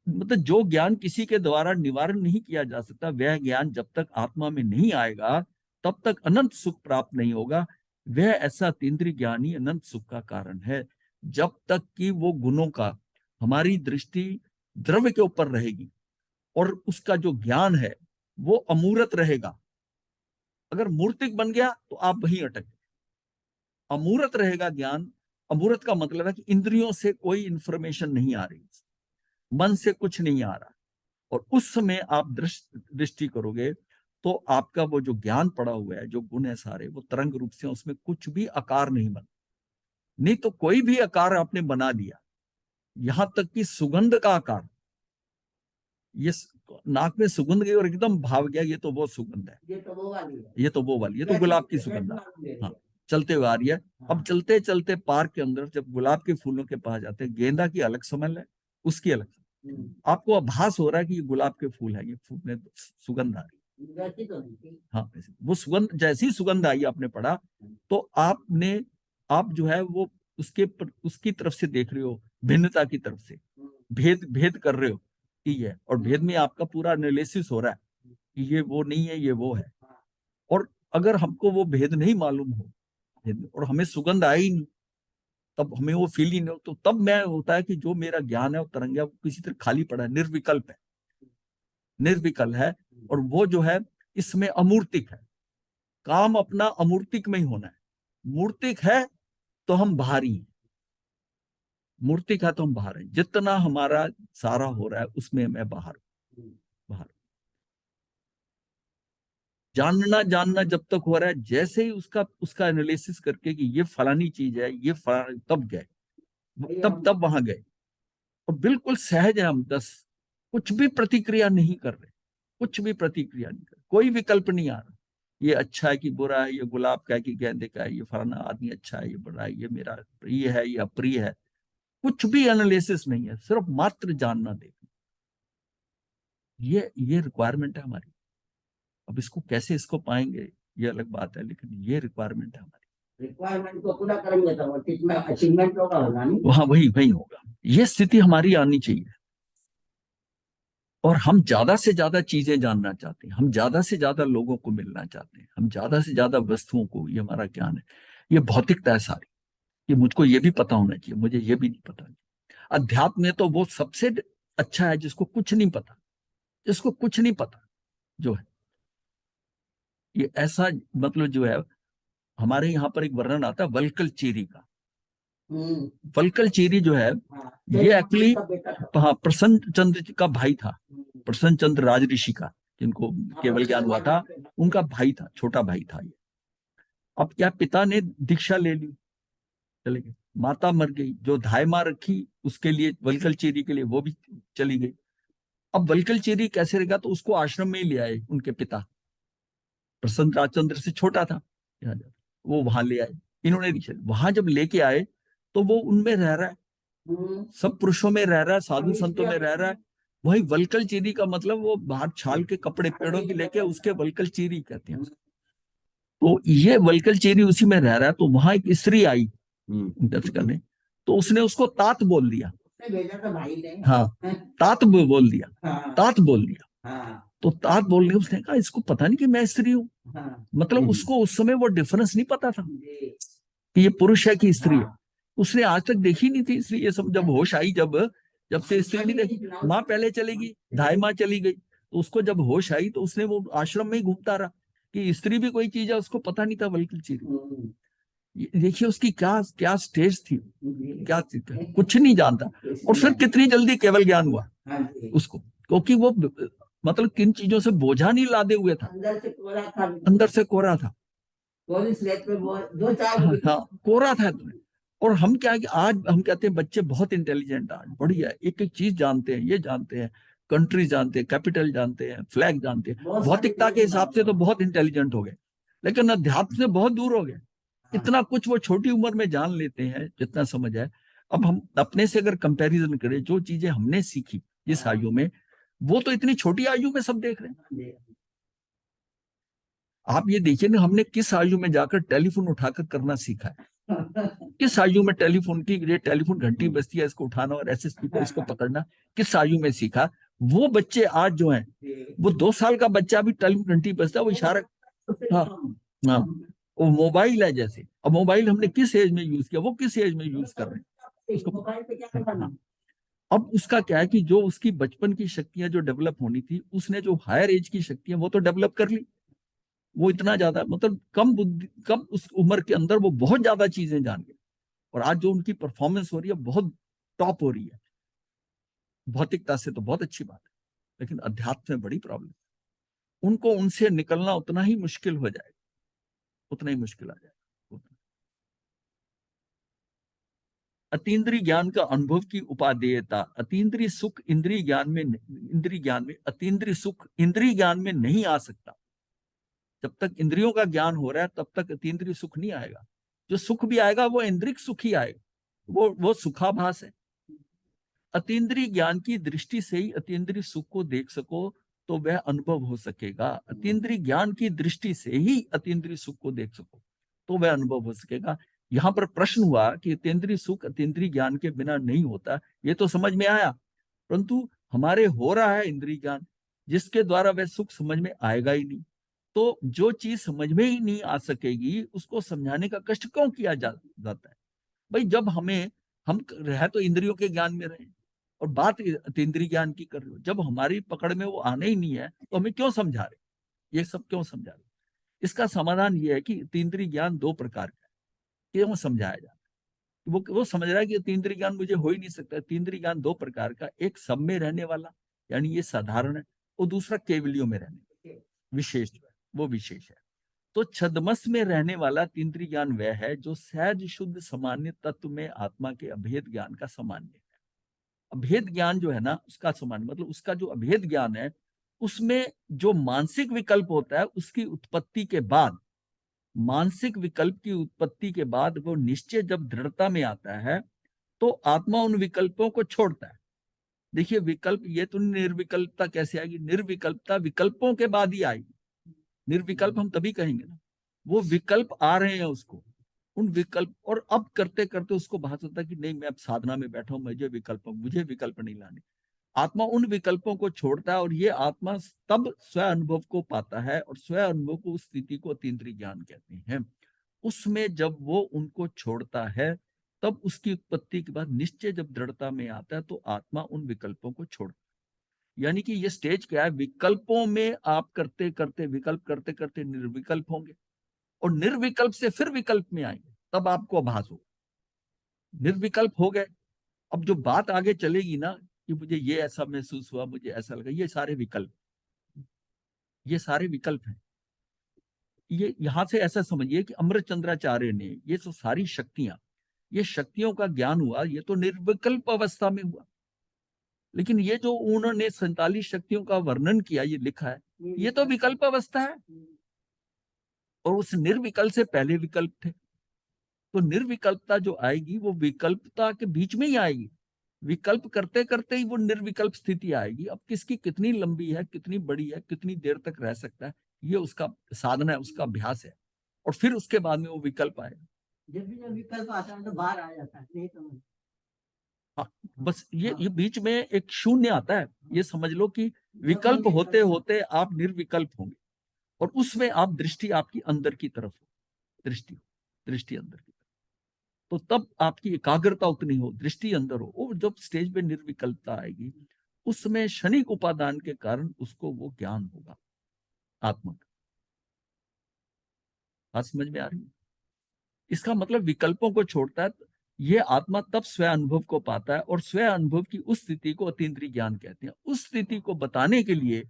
मतलब जो ज्ञान किसी के द्वारा निवारण नहीं किया जा सकता, वह ज्ञान जब तक आत्मा में नहीं आएगा तब तक अनंत सुख प्राप्त नहीं होगा। वह ऐसा अतीन्द्रिय ज्ञान ही अनंत सुख का कारण है। जब तक कि वो गुणों का हमारी दृष्टि द्रव्य के ऊपर रहेगी और उसका जो ज्ञान है वो अमूर्त रहेगा। अगर मूर्तिक बन गया तो आप वहीं अटक गए। अमूर्त रहेगा ज्ञान। अमूर्त का मतलब है कि इंद्रियों से कोई इंफॉर्मेशन नहीं आ रही, मन से कुछ नहीं आ रहा, और उस समय आप दृष्टि करोगे तो आपका वो जो ज्ञान पड़ा हुआ है, जो गुण है सारे, वो तरंग रूप से, उसमें कुछ भी आकार नहीं बना। नहीं तो कोई भी आकार आपने बना लिया, यहां तक कि सुगंध का आकार, ये नाक में सुगंध गई और एकदम भाव गया, ये तो वो सुगंध है, ये तो वो वाली है, ये तो वो वाली, ये तो गुलाब की सुगंध है। हाँ, चलते हुए आ रही है। अब चलते चलते पार्क के अंदर जब गुलाब के फूलों के पास जाते हैं, गेंदा की अलग स्मेल है, उसकी अलग, आपको आभास हो रहा है कि ये गुलाब के फूल है, ये फूल में सुगंध आ रही है। हाँ, वो सुगंध, जैसी सुगंध आई आपने पढ़ा तो आप जो है वो उसकी तरफ से देख रहे हो, भिन्नता की तरफ से भेद भेद कर रहे हो कि ये, और भेद में आपका पूरा एनालिसिस हो रहा है कि ये वो नहीं है, ये वो है। और अगर हमको वो भेद नहीं मालूम हो और हमें सुगंध आई ही नहीं, तब हमें वो फील ही नहीं हो, तो तब मैं होता है कि जो मेरा ज्ञान है वो तरंग है, वो किसी तरह खाली पड़ा है, निर्विकल्प है, निर्विकल्प है। और वो जो है इसमें अमूर्तिक है। काम अपना अमूर्तिक में ही होना है। मूर्तिक है तो हम बाहरी हैं, मूर्तिक है तो हम बाहर हैं। जितना हमारा सारा हो रहा है उसमें मैं बाहर बाहर। जानना जब तक हो रहा है, जैसे ही उसका एनालिसिस करके कि ये फलानी चीज है, ये फलानी, तब गए, तब वहां गए, और बिल्कुल सहज है हम। कुछ भी प्रतिक्रिया नहीं कर रहे, कुछ भी प्रतिक्रिया नहीं कर रहे, कोई विकल्प नहीं आ रहा, ये अच्छा है कि बुरा है, ये गुलाब का है कि गेंदे का है, ये फलाना आदमी अच्छा है, ये बुरा है, ये मेरा प्रिय है, ये अप्रिय है। कुछ भी एनालिसिस नहीं है, सिर्फ मात्र जानना देखना। ये रिक्वायरमेंट है हमारी। अब इसको पाएंगे ये अलग बात है, लेकिन ये रिक्वायरमेंट है हमारी। रिक्वायरमेंट को पूरा करेंगे तो कितना अचीवमेंट होगा नहीं? वहां वही होगा। ये स्थिति हमारी आनी चाहिए। और हम ज्यादा से ज्यादा चीजें जानना चाहते हैं, हम ज्यादा से ज्यादा लोगों को मिलना चाहते हैं, हम ज्यादा से ज्यादा वस्तुओं को, ये हमारा ज्ञान है, ये भौतिकता है सारी, ये मुझको ये भी पता होना चाहिए, मुझे ये भी नहीं पता। अध्यात्म में तो वो सबसे अच्छा है जिसको कुछ नहीं पता, जिसको कुछ नहीं पता जो है। ये ऐसा मतलब जो है, हमारे यहाँ पर एक वर्णन आता है वल्कल चेरी का। वल्कल चेरी जो है, ये एक्चुअली प्रसन्न चंद्र का भाई था, प्रसन्न चंद्र राज ऋषि का, जिनको केवल ज्ञान हुआ था, उनका भाई था, छोटा भाई था ये। अब क्या, पिता ने दीक्षा ले ली, चले गए, माता मर गई, जो धाय माँ रखी उसके लिए, वल्कल चेरी के लिए, वो भी चली गई। अब वल्कल चेरी कैसे रहेगा, तो उसको आश्रम में ही ले आए उनके पिता, प्रसन्न राजचंद्र से छोटा था, वो वहां ले आए। इन्होंने वहां जब लेके आए तो वो उनमें रह रहा है, सब पुरुषों में रह रहा है, साधु संतों में रह रहा है। वही वल्कल चीरी का मतलब, वो बाहर छाल के कपड़े पेड़ों की लेके उसके वल्कल चीरी कहते हैं। तो ये वल्कल चीरी उसी में रह रहा है। तो वहां एक स्त्री आई दर्शन करने, तो उसने उसको तात बोल दिया। हाँ, तात बोल दिया, तात बोल दिया। तो तात बोलने, उसने कहा इसको पता नहीं कि मैं स्त्री हूँ। मतलब उसको उस समय वो डिफरेंस नहीं पता था कि ये पुरुष है कि स्त्री है। उसने आज तक देखी नहीं थी स्त्री। ये सब जब होश आई, जब से स्त्री नहीं देखी, माँ पहले चलेगी, धाई माँ चली गई, तो उसको जब होश आई तो उसने वो आश्रम में ही घूमता रहा कि स्त्री भी कोई चीज है, उसको पता नहीं था वल्कल चीरी। देखिए उसकी क्या क्या स्टेज थी, क्या कुछ नहीं जानता। और फिर कितनी जल्दी केवल ज्ञान हुआ उसको, क्योंकि वो मतलब किन चीजों से बोझा नहीं लादे हुए था, अंदर से कोरा था। हाँ, कोरा था। और हम क्या है कि आज हम कहते हैं बच्चे बहुत इंटेलिजेंट, आज बढ़िया, एक एक चीज जानते हैं, ये जानते हैं, कंट्री जानते हैं, कैपिटल जानते हैं, फ्लैग जानते हैं, भौतिकता के हिसाब से तो बहुत इंटेलिजेंट हो गए, लेकिन अध्यात्म से बहुत दूर हो गए। इतना कुछ वो छोटी उम्र में जान लेते हैं, जितना समझ है। अब हम अपने से अगर कंपैरिजन करें, जो चीजें हमने सीखी इस आयु में, वो तो इतनी छोटी आयु में सब देख रहे हैं। आप ये देखिए ना, हमने किस आयु में जाकर टेलीफोन उठाकर करना सीखा है, किस आयु में टेलीफोन की, ये टेलीफोन घंटी बजती है, इसको उठाना और एसएसपी को इसको पकड़ना, किस आयु में सीखा। वो बच्चे आज जो हैं, वो 2 साल का बच्चा भी टेलीफोन घंटी बजता है, वो इशारा, हाँ हाँ, वो मोबाइल है जैसे। अब मोबाइल हमने किस एज में यूज किया, वो किस एज में यूज कर रहे हैं उसको। हाँ। अब उसका क्या है कि जो उसकी बचपन की शक्तियां जो डेवलप होनी थी, उसने जो हायर एज की शक्तियां वो तो डेवलप कर ली। वो इतना ज्यादा, मतलब कम बुद्धि, कम उस उम्र के अंदर वो बहुत ज्यादा चीजें जान गए। और आज जो उनकी परफॉर्मेंस हो रही है, बहुत टॉप हो रही है। भौतिकता से तो बहुत अच्छी बात है, लेकिन अध्यात्म में बड़ी प्रॉब्लम। उनको उनसे निकलना उतना ही मुश्किल हो जाएगा, उतना ही मुश्किल आ जाएगा। अतीन्द्रिय ज्ञान का अनुभव की उपादेयता, अतीन्द्रिय सुख इंद्रिय ज्ञान में, इंद्रिय ज्ञान में अतीन्द्रिय सुख इंद्रिय ज्ञान में नहीं आ सकता। जब तक इंद्रियों का ज्ञान हो रहा है, तब तक अतीन्द्रिय सुख नहीं आएगा। जो सुख भी आएगा वो इंद्रिक सुख ही आएगा, वो सुखाभास है। अतीन्द्रिय ज्ञान की दृष्टि से ही अतीन्द्रिय सुख को देख सको तो वह अनुभव हो सकेगा। अतीन्द्रिय ज्ञान की दृष्टि से ही अतीन्द्रिय सुख को देख सको तो वह अनुभव हो सकेगा। यहाँ पर प्रश्न हुआ कि अतीन्द्रिय सुख अतीन्द्रिय ज्ञान के बिना नहीं होता, ये तो समझ में आया, परंतु हमारे हो रहा है इंद्रिय ज्ञान, जिसके द्वारा वह सुख समझ में आएगा ही नहीं। तो जो चीज समझ में ही नहीं आ सकेगी, उसको समझाने का कष्ट क्यों किया जाता है भाई। जब हम रहे तो इंद्रियों के ज्ञान में रहे, और बात अतीन्द्रिय ज्ञान की कर रहे हो, जब हमारी पकड़ में वो आने ही नहीं है, तो हमें क्यों समझा रहे, ये सब क्यों समझा रहे। इसका समाधान ये है कि अतीन्द्रिय ज्ञान 2 प्रकार का है, क्यों समझाया जाता है। वो समझ रहा है कि अतीन्द्रिय ज्ञान मुझे हो ही नहीं सकता। अतीन्द्रिय ज्ञान 2 प्रकार का, एक सब में रहने वाला, यानी ये साधारण है, और दूसरा केवलियों में रहने, विशेष जो है वो विशेष है। तो छद्मस में रहने वाला अतीन्द्रिय ज्ञान वह है जो सहज शुद्ध सामान्य तत्व में आत्मा के अभेद ज्ञान का सामान्य है। अभेद ज्ञान जो है ना, उसका सामान्य मतलब उसका जो अभेद ज्ञान है, उसमें जो मानसिक विकल्प होता है, उसकी उत्पत्ति के बाद, मानसिक विकल्प की उत्पत्ति के बाद वो निश्चय जब दृढ़ता में आता है, तो आत्मा उन विकल्पों को छोड़ता है। देखिए विकल्प, ये तो निर्विकल्पता कैसे आएगी, निर्विकल्पता विकल्पों के बाद ही आएगी। निर्विकल्प हम तभी कहेंगे ना, वो विकल्प आ रहे हैं उसको, उन विकल्प, और अब करते करते उसको भास होता है कि नहीं, मैं अब साधना में बैठा हूं, मुझे विकल्प नहीं लाने। आत्मा उन विकल्पों को छोड़ता है, और ये आत्मा तब स्व अनुभव को पाता है, और स्व अनुभव को, उस स्थिति को अतीन्द्रिय ज्ञान कहते हैं। उसमें जब वो उनको छोड़ता है, तब उसकी उत्पत्ति के बाद निश्चय जब दृढ़ता में आता है, तो आत्मा उन विकल्पों को छोड़ता है। यानी कि ये स्टेज क्या है, विकल्पों में आप करते करते, विकल्प करते करते निर्विकल्प होंगे, और निर्विकल्प से फिर विकल्प में आएंगे, तब आपको आभास हो निर्विकल्प हो गए। अब जो बात आगे चलेगी ना, कि मुझे ये ऐसा महसूस हुआ, मुझे ऐसा लगा, ये सारे विकल्प हैं। ये यहां से ऐसा समझिए कि अमृत चंद्राचार्य ने ये तो सारी शक्तियां, ये शक्तियों का ज्ञान हुआ, ये तो निर्विकल्प अवस्था में हुआ। लेकिन ये जो उन्होंने 47 शक्तियों का वर्णन किया, ये लिखा है, ये तो विकल्प अवस्था है, और उस निर्विकल्प से पहले विकल्प थे। तो निर्विकल्पता जो आएगी, वो विकल्पता के बीच में ही आएगी। विकल्प करते करते ही वो निर्विकल्प स्थिति आएगी। अब किसकी कितनी लंबी है, कितनी बड़ी है, कितनी देर तक रह सकता है, ये उसका साधना है, उसका अभ्यास है, और फिर उसके बाद में वो विकल्प आएगा। जब विकल्प आता है तो बाहर आ जाता है, नहीं समझ। हाँ, बस ये बीच में एक शून्य आता है। ये समझ लो कि विकल्प होते होते आप निर्विकल्प होंगे, और उसमें आप दृष्टि आपकी अंदर की तरफ हो, दृष्टि अंदर की तरफ, तो तब आपकी एकाग्रता उतनी हो, दृष्टि अंदर हो। और जब स्टेज पे निर्विकल्पता आएगी, उसमें क्षणिक उपादान के कारण उसको वो ज्ञान होगा आत्मा का। बात समझ में आ रही है? इसका मतलब विकल्पों को छोड़ता है, ये आत्मा तब स्व अनुभव को पाता है, और स्व अनुभव की उस स्थिति को अतीन्द्रिय ज्ञान कहते हैं। उस स्थिति को बताने के लिए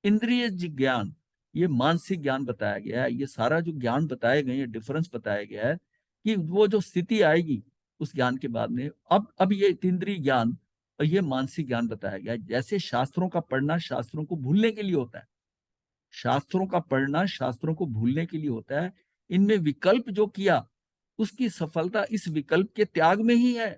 इंद्रिय ज्ञान, ये मानसिक ज्ञान बताया गया है, ये सारा जो ज्ञान बताए गए हैं, डिफरेंस बताया गया है, कि वो जो स्थिति आएगी, उस ज्ञान के बाद में अब ये अतीन्द्रिय ज्ञान और ये मानसिक ज्ञान बताया गया। जैसे शास्त्रों का पढ़ना शास्त्रों को भूलने के लिए होता है, शास्त्रों का पढ़ना शास्त्रों को भूलने के लिए होता है, इनमें विकल्प जो किया उसकी सफलता इस विकल्प के त्याग में ही है।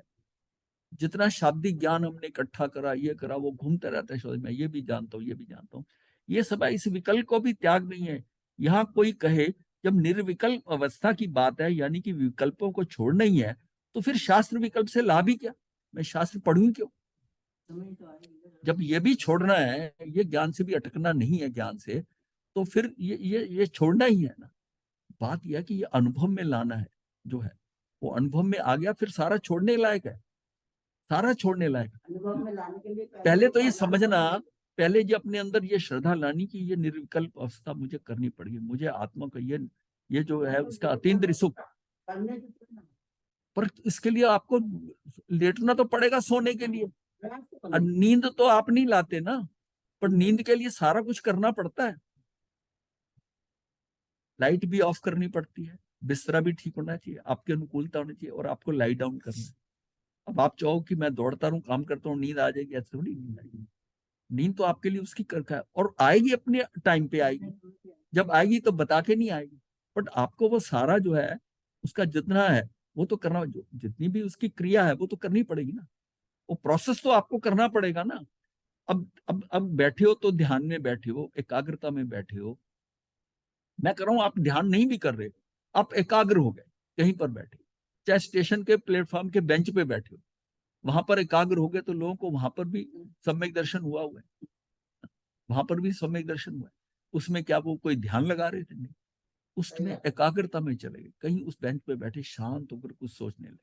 जितना शाब्दिक ज्ञान हमने इकट्ठा करा, ये करा, वो घूमते रहता है शोध में, ये भी जानता हूँ, ये भी जानता हूँ, ये सब इस विकल्प को भी त्याग नहीं है। यहाँ कोई कहे जब निर्विकल्प अवस्था की बात है, यानी कि विकल्पों को छोड़ना ही है, तो फिर शास्त्र विकल्प से लाभ ही क्या, मैं शास्त्र पढ़ूं क्यों? जब ये भी छोड़ना है, ये ज्ञान से भी अटकना नहीं है ज्ञान से, तो फिर ये छोड़ना ही है ना। बात यह है कि ये अनुभव में लाना है, जो है वो अनुभव में आ गया, फिर सारा छोड़ने लायक है, सारा छोड़ने लायक। अनुभव में लाने के लिए पहले तो ये समझना, पहले जो अपने अंदर ये श्रद्धा लानी कि ये निर्विकल्प अवस्था मुझे करनी पड़ेगी, मुझे आत्मा का ये जो है उसका अतीन्द्रिय सुख, करने की पर इसके लिए आपको लेटना तो पड़ेगा सोने के लिए। प्रयास तो और करना। नींद तो आप नहीं लाते ना, पर नींद के लिए सारा कुछ करना पड़ता है। लाइट भी ऑफ करनी पड़ती है, बिस्तरा भी ठीक होना चाहिए, आपकी अनुकूलता होनी चाहिए, और आपको लाई डाउन करना है। अब आप चाहो कि मैं दौड़ता रहूं, काम करता हूँ, नींद आ जाएगी, ऐसे थोड़ी नींद आएगी। नींद तो आपके लिए उसकी करका है, और आएगी अपने टाइम पे आएगी, जब आएगी तो बता के नहीं आएगी, बट आपको वो सारा जो है उसका जितना है वो तो करना, जो जितनी भी उसकी क्रिया है वो तो करनी पड़ेगी ना, वो प्रोसेस तो आपको करना पड़ेगा ना। अब बैठे हो तो ध्यान में बैठे हो, एकाग्रता में बैठे हो, मैं कर रहा हूं, आप ध्यान नहीं भी कर रहे, आप एकाग्र हो गए, कहीं पर बैठे, चाहे स्टेशन के प्लेटफॉर्म के बेंच पे बैठे हो, वहां पर एकाग्र हो गए, तो लोगों को वहां पर भी सम्यक दर्शन हुआ है, वहां पर भी सम्यक दर्शन हुआ है। उसमें क्या वो कोई ध्यान लगा रहे थे? नहीं, उसमें एकाग्रता में चले गए, कहीं उस बेंच पे बैठे शांत होकर कुछ सोचने लगे,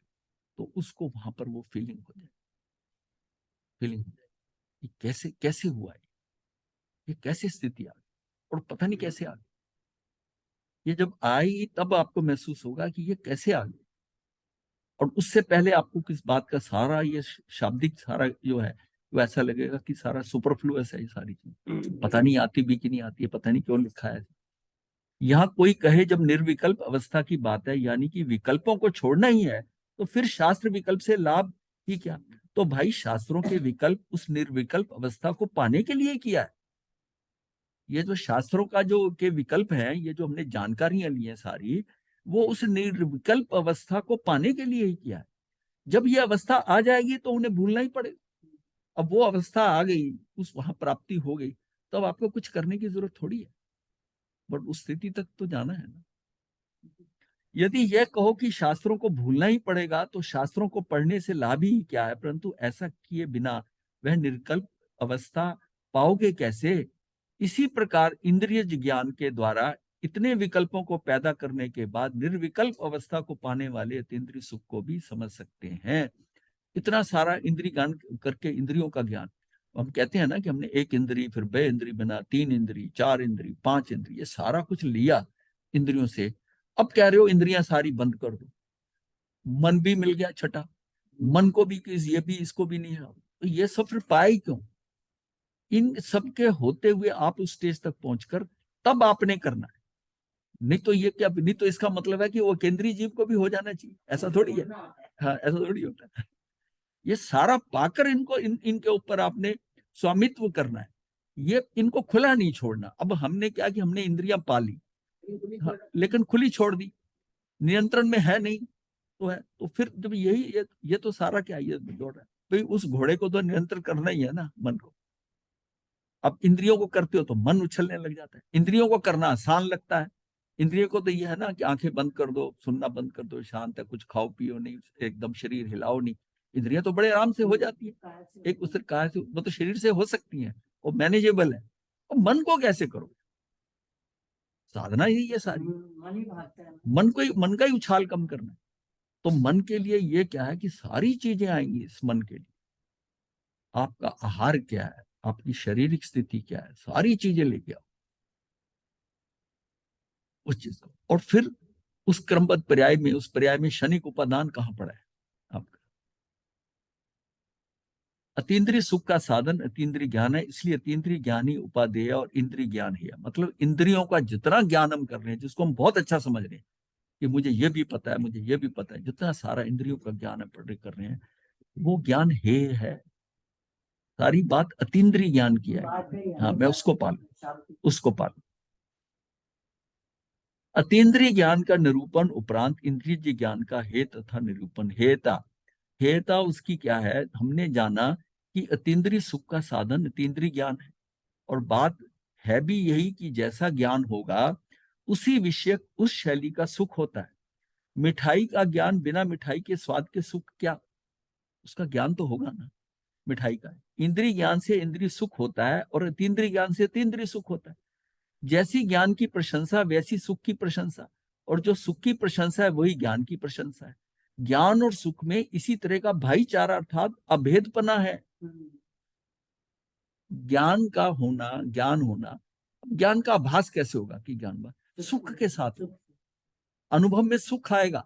तो उसको वहां पर वो फीलिंग हो जाए, फीलिंग हो जाए कि कैसे कैसे हुआ है, ये कैसे स्थिति आ गई, और पता नहीं कैसे आ गई। ये जब आई तब आपको महसूस होगा कि ये कैसे आ गई, और उससे पहले आपको किस बात का सारा ये शाब्दिक सारा जो है वो ऐसा लगेगा कि सारा सुपरफ्लुअस है, ये सारी चीज पता नहीं आती भी कि नहीं आती है, पता नहीं क्यों लिखा है। यहाँ कोई कहे जब निर्विकल्प अवस्था की बात है, यानी कि विकल्पों को छोड़ना ही है, तो फिर शास्त्र विकल्प से लाभ ही क्या? तो भाई शास्त्रों के विकल्प उस निर्विकल्प अवस्था को पाने के लिए किया है। ये जो शास्त्रों का जो के विकल्प है, ये जो हमने जानकारियां ली है सारी, वो उस निर्विकल्प अवस्था को पाने के लिए ही किया है। जब ये अवस्था आ जाएगी तो उन्हें भूलना ही पड़ेगा। अब वो अवस्था आ गई, उस वहां प्राप्ति हो गई, तो अब आपको कुछ करने की जरूरत थोड़ी है, बट उस स्थिति तक तो जाना है ना। यदि यह कहो कि शास्त्रों को भूलना ही पड़ेगा, तो शास्त्रों को पढ़ने से लाभ ही क्या है? परंतु ऐसा किए बिना वह निर्विकल्प अवस्था पाओगे कैसे? इसी प्रकार इंद्रिय ज्ञान के द्वारा इतने विकल्पों को पैदा करने के बाद निर्विकल्प अवस्था को पाने वाले अतीन्द्रिय सुख को भी समझ सकते हैं। इतना सारा इंद्रिय ज्ञान करके, इंद्रियों का ज्ञान, हम कहते हैं ना कि हमने एक इंद्री, फिर बे इंद्री बना, तीन इंद्री, चार इंद्री, पांच इंद्री, ये सारा कुछ लिया इंद्रियों से। अब कह रहे हो इंद्रियां सारी बंद कर दो, मन भी मिल गया छठा, मन को भी ये भी इसको भी नहीं है, तो ये सब फिर पाए क्यों? इन सब के होते हुए आप उस स्टेज तक पहुंचकर तब आपने करना है। नहीं तो ये क्या, नहीं तो इसका मतलब है कि वो केंद्रीय जीव को भी हो जाना चाहिए, ऐसा थोड़ी है। हाँ, ऐसा थोड़ी होता है। ये सारा पाकर इनको इनके ऊपर आपने स्वामित्व करना है, ये इनको खुला नहीं छोड़ना। अब हमने क्या कि हमने इंद्रियां पाली, हाँ, लेकिन खुली छोड़ दी, नियंत्रण में है नहीं, तो है, तो फिर जब ये तो सारा क्या ये दौड़ रहा है, भाई उस घोड़े को तो नियंत्रण करना ही है ना, मन को। अब इंद्रियों को करते हो तो मन उछलने लग जाता है, इंद्रियों को करना आसान लगता है। इंद्रियों को तो ये है ना कि आंखें बंद कर दो, सुनना बंद कर दो, शांत है, कुछ खाओ पियो नहीं, एकदम शरीर हिलाओ नहीं, इंद्रियां तो बड़े आराम से हो जाती है, एक उससे कहा से वो तो शरीर से हो सकती है, वो मैनेजेबल है। और मन को कैसे करो? साधना ही ये सारी, मन का ही उछाल कम करना है। तो मन के लिए ये क्या है कि सारी चीजें आएंगी इस मन के लिए, आपका आहार क्या है, आपकी शारीरिक स्थिति क्या है, सारी चीजें लेके आओ उस चीज को। और फिर उस क्रमबद्ध पर्याय में, उस पर्याय में शनिक उपादान कहां पड़ा है आपका? अतीन्द्रिय सुख का साधन अतीन्द्रिय ज्ञान है, इसलिए अतीन्द्रिय ज्ञान ही उपादेय और इंद्रिय ज्ञान ही है। मतलब इंद्रियों का जितना ज्ञान हम कर रहे हैं, जिसको हम बहुत अच्छा समझ रहे हैं, कि मुझे ये भी पता है, मुझे ये भी पता है। जितना सारा इंद्रियों का ज्ञान है, पढ़ कर रहे हैं, वो ज्ञान है। सारी बात अतीन्द्रिय ज्ञान की है। हाँ, मैं उसको उसको पालू। अतीन्द्रिय ज्ञान का निरूपण उपरांत इंद्रिय ज्ञान का हे तथा निरूपण। हेता उसकी क्या है? हमने जाना कि अतीन्द्रिय सुख का साधन अतीन्द्रिय ज्ञान है, और बात है भी यही कि जैसा ज्ञान होगा उसी विषय उस शैली का सुख होता है। मिठाई का ज्ञान बिना मिठाई के स्वाद के सुख क्या? उसका ज्ञान तो होगा ना मिठाई का। इंद्रिय ज्ञान से इंद्रिय सुख होता है, और अतीन्द्रिय ज्ञान से अतीन्द्रिय सुख होता है। जैसी ज्ञान की प्रशंसा वैसी सुख की प्रशंसा, और जो सुख की प्रशंसा है वही ज्ञान की प्रशंसा है। ज्ञान और सुख में इसी तरह का भाईचारा अर्थात अभेदपना है। ज्ञान का होना, ज्ञान होना, ज्ञान का आभास कैसे होगा कि ज्ञान सुख के साथ अनुभव में सुख आएगा।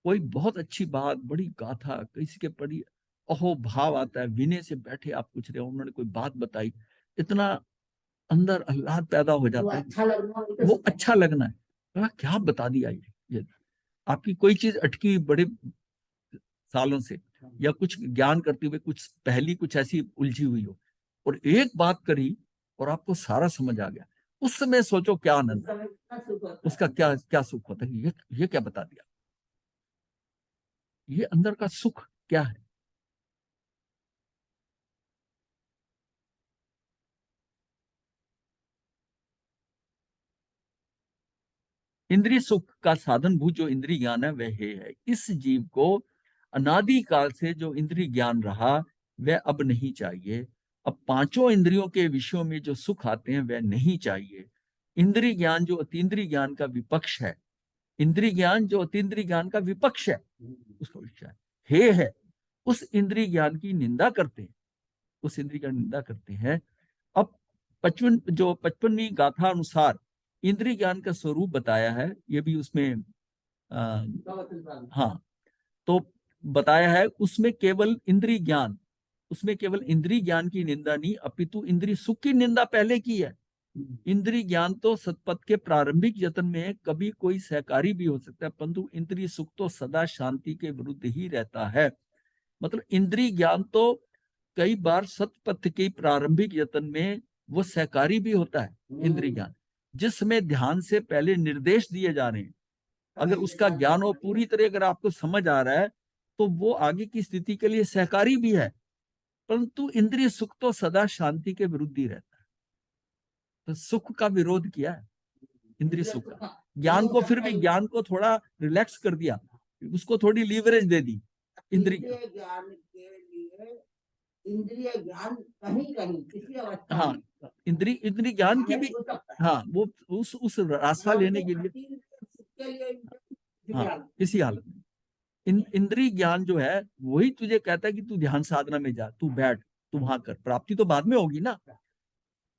कोई बहुत अच्छी बात, बड़ी गाथा, किसी के बड़ी अहो भाव आता है, विनय से बैठे आप पूछ रहे हो, उन्होंने कोई बात बताई, इतना अंदर आह्लाद पैदा हो जाता है, वो अच्छा लगना है। क्या बता दिया ये आपकी कोई चीज अटकी बड़े सालों से, या कुछ ज्ञान करते हुए कुछ पहली कुछ ऐसी उलझी हुई हो, और एक बात करी और आपको सारा समझ आ गया, उस समय सोचो क्या आनंद है, उसका क्या क्या सुख होता है। ये क्या बता दिया, ये अंदर का सुख क्या है। इंद्रिय सुख का साधन भूत जो इंद्रिय ज्ञान है वह है। इस जीव को अनादि काल से जो इंद्रिय ज्ञान रहा वह अब नहीं चाहिए। अब पांचों इंद्रियों के विषयों में जो सुख आते हैं वह नहीं चाहिए। इंद्रिय ज्ञान जो अतीन्द्रिय ज्ञान का विपक्ष है, इंद्रिय ज्ञान जो अतीन्द्रिय ज्ञान का विपक्ष है, उसका विषय है, उस इंद्रिय ज्ञान की निंदा करते हैं, उस इंद्रिय की निंदा करते हैं। अब 55वीं गाथा अनुसार इंद्रिय ज्ञान का स्वरूप बताया है, ये भी उसमें हाँ, तो बताया है उसमें केवल इंद्रिय ज्ञान, उसमें केवल इंद्रिय ज्ञान की निंदा नहीं, अपितु इंद्रिय सुख की निंदा पहले की है। इंद्रिय ज्ञान तो सतपथ के प्रारंभिक यत्न में कभी कोई सहकारी भी हो सकता है, परंतु इंद्रिय सुख तो सदा शांति के विरुद्ध ही रहता है। मतलब इंद्रिय ज्ञान तो कई बार सतपथ के प्रारंभिक यत्न में वो सहकारी भी होता है। इंद्रिय ज्ञान जिसमें ध्यान से पहले निर्देश दिए जा रहे हैं, अगर उसका ज्ञान हो पूरी तरह, अगर आपको समझ आ रहा है तो वो आगे की स्थिति के लिए सहकारी भी है। परंतु इंद्रिय सुख तो सदा शांति के विरुद्ध ही रहता है। तो सुख का विरोध किया है इंद्रिय सुख का। ज्ञान को फिर भी, ज्ञान को थोड़ा रिलैक्स कर दिया, उसको थोड़ी लीवरेज दे दी। इंद्रिय ज्ञान के लिए इंद्रिय ज्ञान कहीं कहीं किसी अवस्था हाँ, इंद्रिय ज्ञान की भी, हाँ, वो उस रास्ता लेने के लिए, हाँ, किसी हालत में इंद्रिय ज्ञान जो है वही तुझे कहता है कि तू ध्यान साधना में जा, तू बैठ, तू वहां कर, प्राप्ति तो बाद में होगी ना।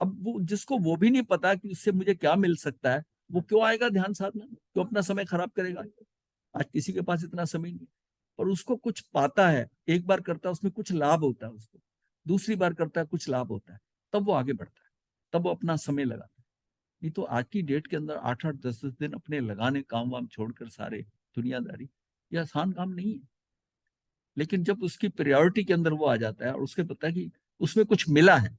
अब वो जिसको वो भी नहीं पता कि उससे मुझे क्या मिल सकता है, वो क्यों आएगा ध्यान साधना में, क्यों अपना समय खराब करेगा। आज किसी के पास इतना समय नहीं, पर उसको कुछ पाता है, एक बार करता है उसमें कुछ लाभ होता है उसको, दूसरी बार करता है कुछ लाभ होता है, तब वो आगे बढ़ता है, तब वो अपना समय लगाता है। नहीं तो आज की डेट के अंदर 8-8 10-10 दिन अपने लगाने काम वाम छोड़कर सारे दुनियादारी, ये आसान काम नहीं है। लेकिन जब उसकी प्रायोरिटी के अंदर वो आ जाता है और उसके पता है कि उसमें कुछ मिला है,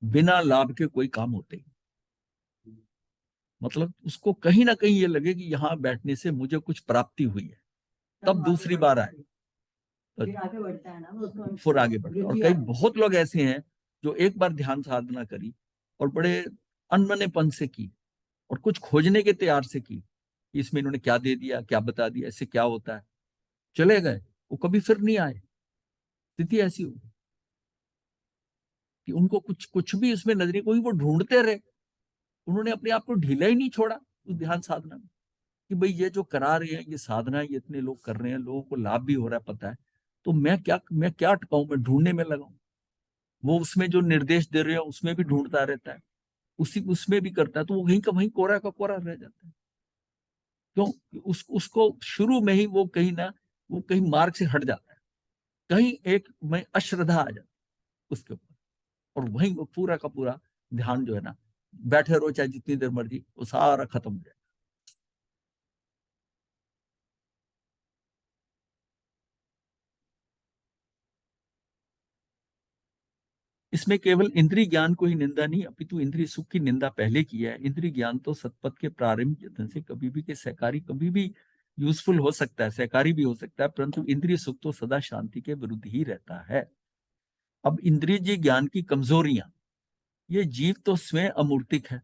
बिना लाभ के कोई काम होते ही, मतलब उसको कहीं ना कहीं ये लगे कि यहाँ बैठने से मुझे कुछ प्राप्ति हुई है, तब दूसरी बार आए, फिर आगे बढ़ता है ना, फिर आगे बढ़ता है। और कई बहुत लोग ऐसे हैं जो एक बार ध्यान साधना करी और बड़े अनमनेपन से की और कुछ खोजने के तैयार से की, इसमें इन्होंने क्या दे दिया, क्या बता दिया, इससे क्या होता है, चले गए, वो कभी फिर नहीं आए। स्थिति ऐसी होगी कि उनको कुछ कुछ भी इसमें नजर, कोई वो ढूंढते रहे, उन्होंने अपने आप को ढीला ही नहीं छोड़ा उस ध्यान साधना में, कि भाई ये जो करा रहे हैं ये साधना, ये इतने लोग कर रहे हैं, लोगों को लाभ भी हो रहा है पता है, तो मैं क्या अटकाऊं, मैं ढूंढने में लगाऊं। वो उसमें जो निर्देश दे रहे हैं उसमें भी ढूंढता रहता है, उसी उसमें भी करता है, तो वो वहीं का वहीं कोरा का कोरा रह जाता है। क्यों? उसको शुरू में ही वो कहीं ना, वो कहीं मार्ग से हट जाता है, कहीं एक में अश्रद्धा आ जाती है उसके ऊपर, और वहीं वो पूरा का पूरा ध्यान जो है ना, बैठे रहो चाहे जितनी देर मर्जी, वो सारा खत्म हो जाए। इसमें केवल इंद्रिय ज्ञान को ही निंदा नहीं, अपितु इंद्रिय सुख की निंदा पहले की है। इंद्रिय ज्ञान तो सतपथ के प्रारंभिक यत्न से कभी भी के सहकारी कभी भी यूजफुल हो सकता है, सहकारी भी हो सकता है, परंतु इंद्रिय सुख तो सदा शांति के विरुद्ध ही रहता है। अब इंद्रिय जी ज्ञान की कमजोरियां, ये जीव तो स्वयं अमूर्तिक है,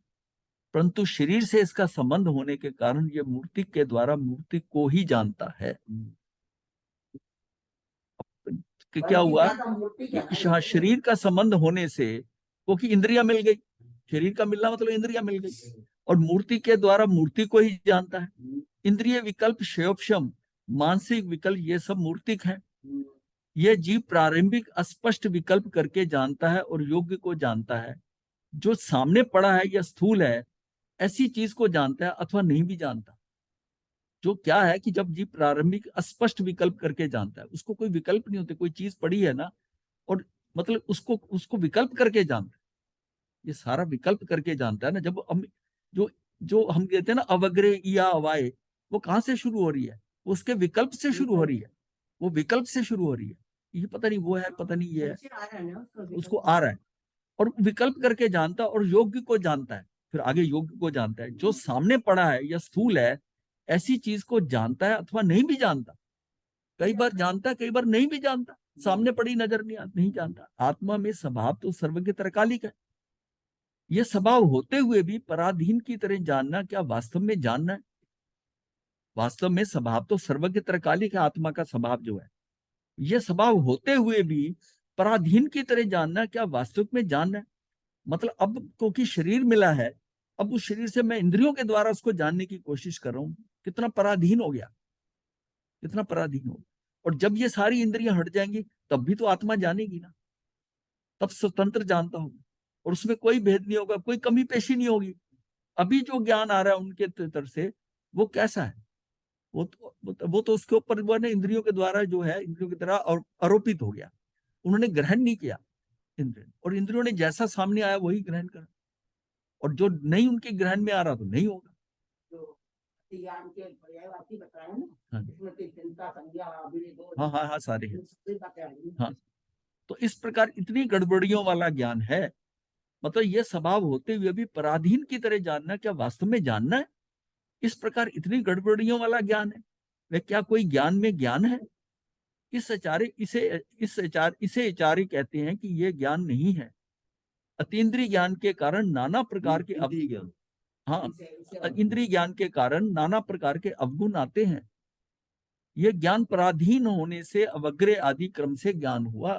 परंतु शरीर से इसका संबंध होने के कारण ये मूर्तिक के द्वारा मूर्तिक को ही जानता है। कि क्या हुआ, हाँ, शरीर का संबंध होने से, क्योंकि इंद्रियां मिल गई, शरीर का मिलना मतलब इंद्रियां मिल गई, और मूर्ति के द्वारा मूर्ति को ही जानता है। इंद्रिय विकल्प, शयोपशम, मानसिक विकल्प, ये सब मूर्तिक है। यह जीव प्रारंभिक अस्पष्ट विकल्प करके जानता है और योग्य को जानता है। जो सामने पड़ा है या स्थूल है, ऐसी चीज को जानता है अथवा नहीं भी जानता। जो क्या है कि जब जीव प्रारंभिक अस्पष्ट विकल्प करके जानता है, उसको कोई विकल्प नहीं होते, कोई चीज पड़ी है ना, और मतलब उसको विकल्प करके जानता है, ये सारा विकल्प करके जानता है ना। जब हम जो जो हम कहते हैं ना अवग्रे या अवाय, वो कहां से शुरू हो रही है, उसके विकल्प से शुरू हो रही है, वो विकल्प से शुरू हो रही है। ये पता नहीं वो है, पता नहीं ये है, उसको आ रहा है, और विकल्प करके जानता है, और योग्य को जानता है, फिर आगे योग्य को जानता है। जो सामने पड़ा है या स्थूल है, ऐसी चीज को जानता है अथवा नहीं भी जानता। कई बार जानता है, कई बार नहीं भी जानता, सामने पड़ी नजर नहीं जानता। आत्मा में स्वभाव तो सर्वज्ञ त्रकालिक है। यह स्वभाव होते हुए भी पराधीन की तरह जानना क्या वास्तव में जानना है? वास्तव में स्वभाव तो सर्वज्ञ त्रकालिक है, आत्मा का स्वभाव जो है। यह स्वभाव होते हुए भी पराधीन की तरह जानना क्या वास्तविक में जानना है? मतलब अब क्योंकि शरीर मिला है, अब उस शरीर से मैं इंद्रियों के द्वारा उसको जानने की कोशिश कर रहा हूं, कितना पराधीन हो गया, कितना पराधीन हो गया। और जब ये सारी इंद्रियां हट जाएंगी, तब भी तो आत्मा जानेगी ना, तब स्वतंत्र जानता होगा, और उसमें कोई भेद नहीं होगा, कोई कमी पेशी नहीं होगी। अभी जो ज्ञान आ रहा है उनके तरफ से, वो कैसा है, वो तो उसके ऊपर वो है इंद्रियों के द्वारा जो है, इंद्रियों की तरह और आरोपित हो गया। उन्होंने ग्रहण नहीं किया इंद्रिय, और इंद्रियों ने जैसा सामने आया वही ग्रहण करा, और जो नहीं उनके ग्रहण में आ रहा तो नहीं होगा। ज्ञान के पर्यायवाची बताया ना, हाँ इसमें तो चिंता, संज्ञा, अभिनिवेश, हाँ हाँ हाँ, सारे हैं। सभी बातें आ गई। हाँ, तो इस प्रकार इतनी गड़बड़ियों वाला ज्ञान है। मतलब यह स्वभाव होते हुए भी पराधीन की तरह जानना क्या वास्तव में जानना है? इस प्रकार इतनी गड़बड़ियों वाला ज्ञान है, वह क्या कोई ज्ञान में ज्ञान है? इसे आचार्य कहते हैं कि यह ज्ञान नहीं है। अतीन्द्रिय ज्ञान के कारण नाना प्रकार के हाँ, इंद्रिय ज्ञान के कारण नाना प्रकार के अवगुण आते हैं। यह ज्ञान पराधीन होने से अवग्रह आदि क्रम से ज्ञान हुआ।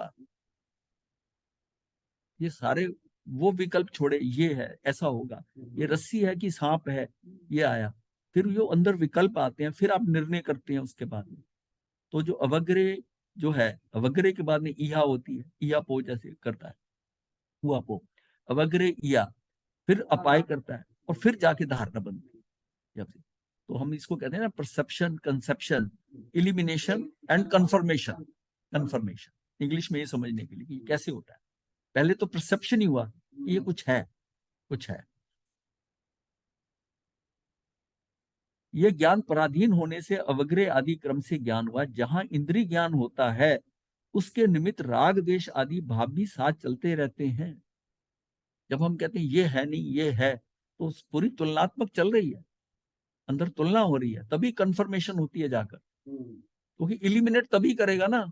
ये सारे वो विकल्प छोड़े, ये है ऐसा होगा, ये रस्सी है कि सांप है, ये आया, फिर जो अंदर विकल्प आते हैं, फिर आप निर्णय करते हैं उसके बाद में। तो जो अवग्रह जो है, अवग्रह के बाद में इहा होती है, इहा पो जैसे करता है, हुआ पो, अवग्रह इया, फिर अपाय करता है, और फिर जाके धारणा बनती है। तो हम इसको कहते हैं ना perception, conception, elimination and confirmation. Confirmation English में ये समझने के लिए कि कैसे होता है। पहले तो परसेप्शन ही हुआ कि ये कुछ है, कुछ है। ये ज्ञान पराधीन होने से अवग्रह आदि क्रम से ज्ञान हुआ। जहां इंद्रिय ज्ञान होता है, उसके निमित्त राग द्वेष आदि भाव भी साथ चलते रहते हैं। जब हम कहते हैं ये है नहीं ये है, तो पूरी तुलनात्मक चल रही है, अंदर तुलना हो रही है, तभी कंफर्मेशन होती है जाकर। क्योंकि इलिमिनेट तभी करेगा ना,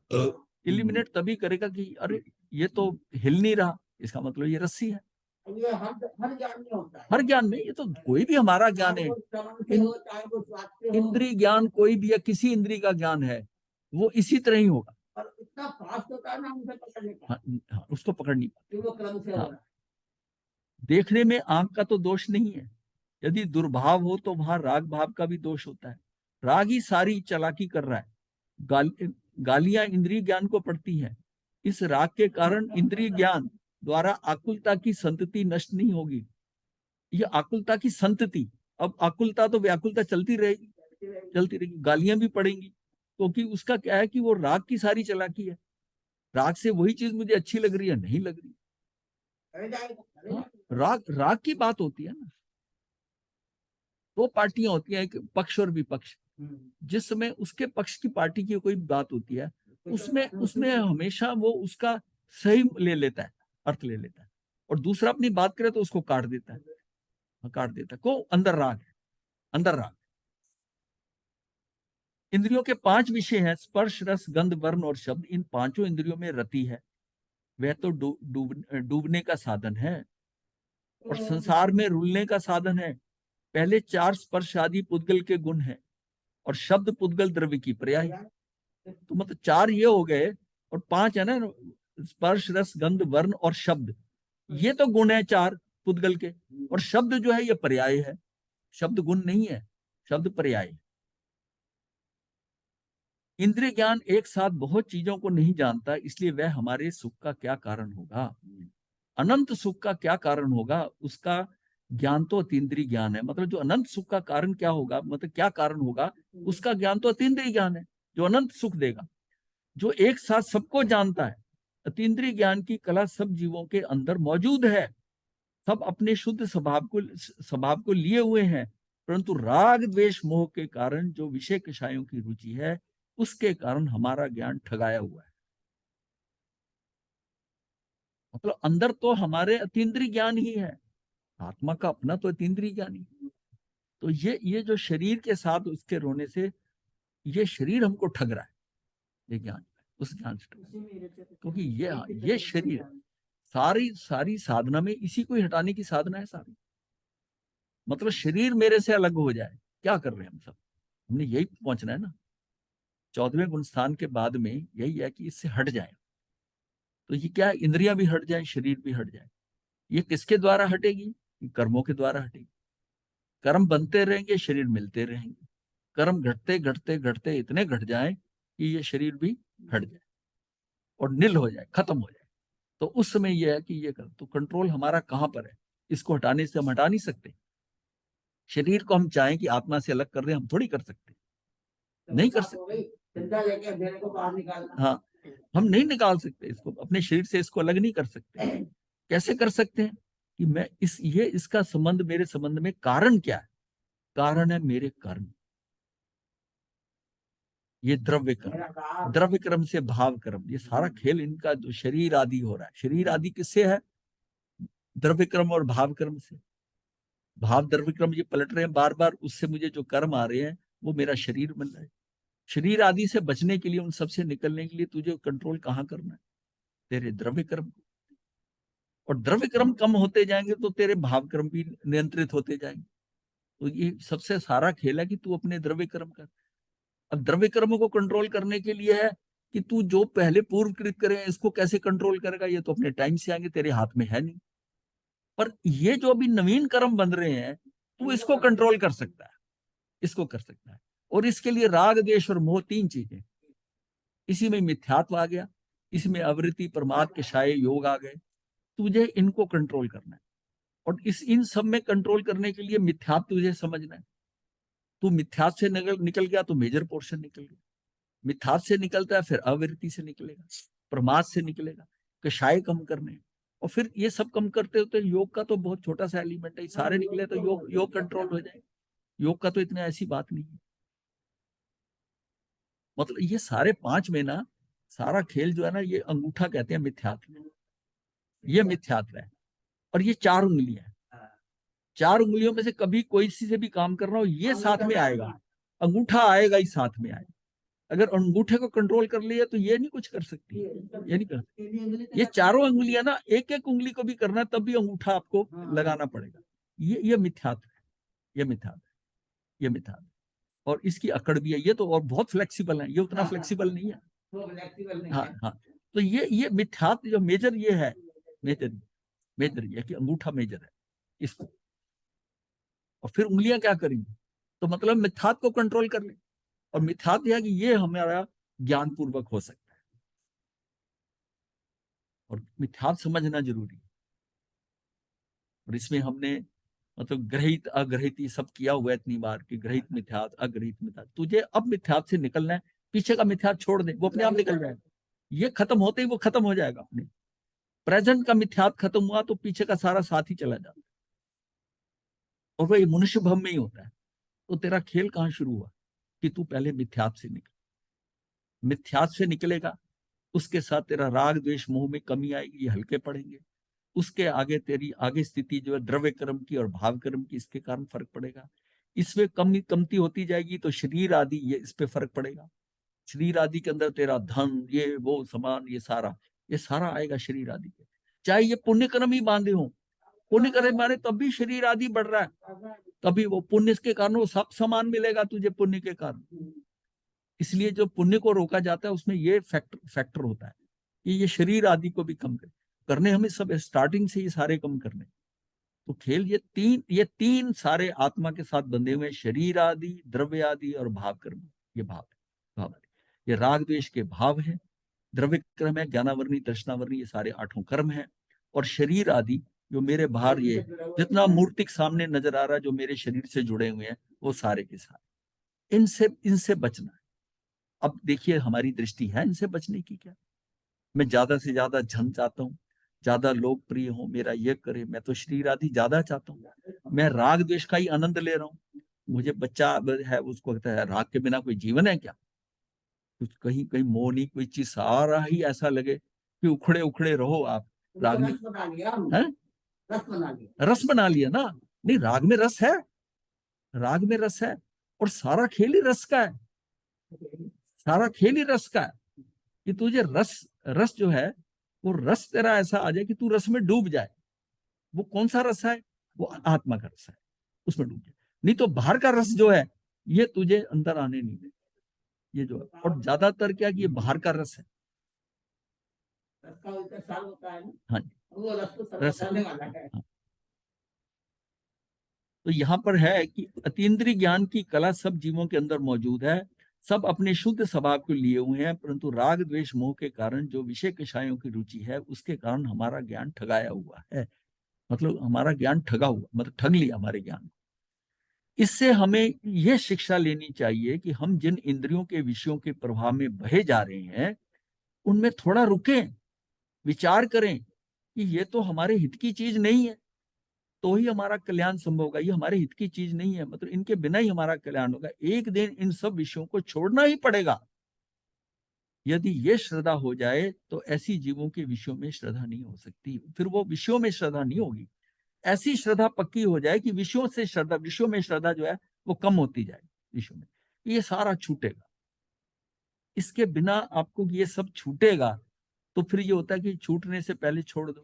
इलिमिनेट तभी करेगा कि अरे ये तो हिल नहीं रहा, इसका मतलब ये रस्सी है। ये हर ज्ञान में होता है, हर ज्ञान में, ये तो कोई भी हमारा ज्ञान है, इंद्रिय ज्ञान कोई भी या किसी इंद्रिय का ज्ञान है, वो इसी तरह ही होगा। और इतना फास्ट होता है ना, उसे पकड़ने का, हाँ, उसको पकड़ नहीं पाते। वो क्रम से हो रहा है। देखने में आंख का तो दोष नहीं है, यदि दुर्भाव हो तो वहां राग भाव का भी दोष होता है। राग ही सारी चालाकी कर रहा है। गालियां इंद्रिय ज्ञान को पड़ती हैं। इस राग के कारण इंद्रिय ज्ञान द्वारा आकुलता की संतति नष्ट नहीं होगी। ये आकुलता की संतति, अब आकुलता तो व्याकुलता चलती रहेगी, चलती रहेगी, गालियां भी पड़ेंगी, क्योंकि उसका क्या है कि वो राग की सारी चालाकी है। राग से वही चीज मुझे अच्छी लग रही है, नहीं लग रही। राग राग की बात होती है ना। दो पार्टियां होती हैं, एक पक्ष और विपक्ष। जिस समय उसके पक्ष की पार्टी की कोई बात होती है, उसमें हमेशा वो उसका सही ले लेता है, अर्थ ले लेता है, और दूसरा अपनी बात करे तो उसको काट देता है, काट देता है। को अंदर राग है, अंदर राग। इंद्रियों के 5 विषय हैं, स्पर्श, रस, गंध, वर्ण और शब्द। इन पांचों इंद्रियों में रति है, वह तो डूबने का साधन है और संसार में रुलने का साधन है। पहले 4 स्पर्श आदि पुद्गल के गुण हैं और शब्द पुद्गल द्रव्य की पर्याय। तो मतलब 4 ये हो गए और 5 है ना, स्पर्श, रस, गंध, वर्ण और शब्द, ये तो गुण है 4 पुद्गल के, और शब्द जो है ये पर्याय है। शब्द गुण नहीं है, शब्द पर्याय है। इंद्रिय ज्ञान एक साथ बहुत चीजों को नहीं जानता, इसलिए वह हमारे सुख का क्या कारण होगा, अनंत सुख का क्या कारण होगा, उसका ज्ञान तो अतीन्द्रिय ज्ञान है। मतलब जो अनंत सुख का कारण क्या होगा, मतलब क्या कारण होगा, उसका ज्ञान तो अतीन्द्रिय ज्ञान है, जो अनंत सुख देगा। जो एक साथ सबको जानता है, अतीन्द्रिय ज्ञान की कला सब जीवों के अंदर मौजूद है। सब अपने शुद्ध स्वभाव को लिए हुए हैं, परंतु राग द्वेष मोह के कारण जो विषय कषायों की रुचि है, उसके कारण हमारा ज्ञान ठगाया हुआ है। मतलब अंदर तो हमारे अतीन्द्रिय ज्ञान ही है, आत्मा का अपना तो अतीन्द्रिय ज्ञान ही है। तो ये जो शरीर के साथ उसके रोने से, ये शरीर हमको ठग रहा है, ये ज्ञान उस ज्ञान से, क्योंकि ये शरीर सारी साधना में इसी को हटाने की साधना है सारी। मतलब शरीर मेरे से अलग हो जाए, क्या कर रहे हैं हम सब, हमने यही पहुंचना है ना। 14वें गुण स्थान के बाद में यही है कि इससे हट जाए। तो ये क्या है, इंद्रियां भी हट जाए, शरीर भी हट जाए। ये किसके द्वारा हटेगी, कर्मों के द्वारा हटेगी। कर्म बनते रहेंगे, शरीर मिलते रहेंगे। कर्म घटते घटते घटते इतने घट जाए कि ये शरीर भी हट जाए और नील हो जाए, खत्म हो जाए। तो उस समय यह है कि ये कर, तो कंट्रोल हमारा कहां पर है, इसको हटाने से हम हटा नहीं सकते। शरीर को हम चाहें कि आत्मा से अलग कर दें, हम थोड़ी कर सकते, नहीं कर सकते। हाँ, हम नहीं निकाल सकते इसको अपने शरीर से, इसको अलग नहीं कर सकते। कैसे कर सकते हैं कि मैं इसका संबंध, मेरे संबंध में कारण क्या है, कारण है मेरे कर्म। ये द्रव्य कर्म, द्रव्य कर्म से भाव कर्म, ये सारा खेल इनका जो शरीर आदि हो रहा है। शरीर आदि किससे है, द्रव्य कर्म और भाव कर्म से। भाव द्रव्य कर्म ये पलट रहे हैं बार बार, उससे मुझे जो कर्म आ रहे हैं वो मेरा शरीर बन रहा है। शरीर आदि से बचने के लिए, उन सबसे निकलने के लिए तुझे कंट्रोल कहाँ करना है, तेरे द्रव्य कर्म। और द्रव्य कर्म कम होते जाएंगे तो तेरे भाव कर्म भी नियंत्रित होते जाएंगे। तो ये सबसे सारा खेल है कि तू अपने द्रव्य कर्म कर। अब द्रव्य कर्म को कंट्रोल करने के लिए है कि तू जो पहले पूर्वकृत करे इसको कैसे कंट्रोल करेगा, ये तो अपने टाइम से आएंगे, तेरे हाथ में है नहीं। पर ये जो अभी नवीन कर्म बन रहे हैं, तू इसको कंट्रोल कर सकता है, इसको कर सकता है। और इसके लिए राग द्वेष और मोह 3 चीजें, इसी में मिथ्यात्व आ गया, इसमें आवृत्ति प्रमाद के शाये योग आ गए। तुझे इनको कंट्रोल करना है, और इन सब में कंट्रोल करने के लिए मिथ्यात्व तुझे समझना है। तू मिथ्यात्व से निकल गया तो मेजर पोर्शन निकल गया। मिथ्यात्व से निकलता है, फिर आवृत्ति से निकलेगा, प्रमाद से निकलेगा, कषाय कम करने, और फिर ये सब कम करते होते योग का तो बहुत छोटा सा एलिमेंट है, सारे निकले तो योग कंट्रोल हो जाए। योग का तो इतनी ऐसी बात नहीं है। मतलब ये सारे 5 में ना, सारा खेल जो है ना, ये अंगूठा कहते हैं मिथ्यात्व, ये मिथ्यात्व है। और ये 4 उंगलियां हैं, 4 उंगलियों में से कभी कोई सी से भी काम करना हो, ये साथ में आएगा, अंगूठा आएगा ही साथ में आएगा। अगर अंगूठे को कंट्रोल कर लिया तो ये नहीं कुछ कर सकती, ये नहीं कर सकती। ये चारों उंगलियां ना, एक एक उंगली को भी करना तब भी अंगूठा आपको लगाना पड़ेगा। ये मिथ्यात्व है, ये मिथ्यात्व है, ये मिथ्यात्व है। और इसकी अकड़ भी है ये तो, और बहुत फ्लेक्सिबल है, ये उतना फ्लेक्सिबल नहीं है। हाँ हाँ, तो ये मिथ्यात्व जो मेजर ये है, मेजर ये कि अंगूठा मेजर है इसको। और फिर उंगलियां क्या करेंगी, तो मतलब मिथ्यात्व को कंट्रोल कर ले। और मिथ्यात्व है कि ये हमारा ज्ञान पूर्वक हो सकता है, और मिथ्यात्व समझना जरूरी है। और इसमें हमने मतलब ग्रहित अग्रहित सब किया हुआ है इतनी बार कि ग्रहित मिथ्यात्व, अग्रहित मिथ्यात्व। तुझे अब मिथ्यात्व से निकलना है, पीछे का मिथ्यात्व छोड़ दे, वो अपने आप निकल जाएगा। ये खत्म होते ही वो खत्म हो जाएगा अपने। प्रेजेंट का मिथ्यात्व खत्म हुआ तो पीछे का सारा साथ ही चला जाता है, और वही मनुष्य भव में ही होता है। तो तेरा खेल कहाँ शुरू हुआ कि तू पहले मिथ्यात्व से निकल, मिथ्यात्व से निकलेगा, उसके साथ तेरा राग द्वेष मोह में कमी आएगी, ये हल्के पड़ेंगे। उसके आगे तेरी आगे स्थिति जो है द्रव्य कर्म की और भाव कर्म की, इसके कारण फर्क पड़ेगा। इसमें कमती होती जाएगी तो शरीर आदि, ये इस पे फर्क पड़ेगा। शरीर आदि के अंदर तेरा धन, ये वो सामान, ये सारा आएगा शरीर आदि के। चाहे ये पुण्य कर्म ही बांधे हो, पुण्य कर्म माने तब भी शरीर आदि बढ़ रहा है, तभी वो पुण्य के कारण वो सब सामान मिलेगा तुझे पुण्य के कारण। इसलिए जो पुण्य को रोका जाता है उसमें ये फैक्टर होता है कि ये शरीर आदि को भी कम करने हमें सब स्टार्टिंग से ये सारे कम करने। तो खेल ये तीन सारे आत्मा के साथ बंधे हुए, शरीर आदि, द्रव्य आदि और भाव कर्म। ये भाव ये राग द्वेष के भाव है, द्रव्य कर्म है, ज्ञानावरणी दर्शनावरणी, ये सारे 8 कर्म है। और शरीर आदि जो मेरे बाहर ये जितना मूर्तिक सामने नजर आ रहा है, जो मेरे शरीर से जुड़े हुए हैं, वो सारे के सारे इनसे बचना है। अब देखिए हमारी दृष्टि है इनसे बचने की क्या? मैं ज्यादा से ज्यादा धन चाहता हूँ, ज्यादा लोकप्रिय हूँ, मेरा ये करे, मैं तो शरीर आदि ज्यादा चाहता हूँ। मैं राग द्वेष का ही आनंद ले रहा हूँ। मुझे बच्चा है, उसको कहता है राग के बिना कोई जीवन है क्या? कुछ कहीं कहीं मोह नहीं, कोई चीज सारा ही ऐसा लगे कि उखड़े उखड़े रहो आप राग में। रस बना लिया हमने, है रस बना लिया। रस बना लिया ना? नहीं, राग में रस है, राग में रस है, और सारा खेल ही रस का है, सारा खेल ही रस का है। कि तुझे रस जो है वो रस तेरा ऐसा आ जाए कि तू रस में डूब जाए। वो कौन सा रस है? वो आत्मा का रस है, उसमें डूब जाए। नहीं तो बाहर का रस जो है ये तुझे अंदर आने नहीं दे, ये जो है। और ज्यादातर क्या कि ये बाहर का रस है। रस का उल्टा साल होता है ना, हाँ जी, वो रस को रस समझाने वाला है। हाँ। तो यहाँ पर है कि अतीन्द्रिय ज्ञान की कला सब जीवों के अंदर मौजूद है, सब अपने शुद्ध स्वभाव को लिए हुए हैं, परंतु राग द्वेष मोह के कारण जो विषय कषायों की रुचि है उसके कारण हमारा ज्ञान ठगाया हुआ है। मतलब हमारा ज्ञान ठगा हुआ, मतलब ठग लिया हमारे ज्ञान। इससे हमें यह शिक्षा लेनी चाहिए कि हम जिन इंद्रियों के विषयों के प्रभाव में बहे जा रहे हैं उनमें थोड़ा रुकें, विचार करें कि ये तो हमारे हित की चीज नहीं है, तो ही हमारा कल्याण संभव होगा। ये हमारे हित की चीज नहीं है, मतलब इनके बिना ही हमारा कल्याण होगा। एक दिन इन सब विषयों को छोड़ना ही पड़ेगा। यदि ये श्रद्धा हो जाए तो ऐसी जीवों के विषयों में श्रद्धा नहीं हो सकती, फिर वो विषयों में श्रद्धा नहीं होगी। ऐसी श्रद्धा पक्की हो जाए कि विषयों में श्रद्धा जो है वो कम होती जाए, विषयों में ये सारा छूटेगा। इसके बिना आपको ये सब छूटेगा तो फिर ये होता है कि छूटने से पहले छोड़ दो।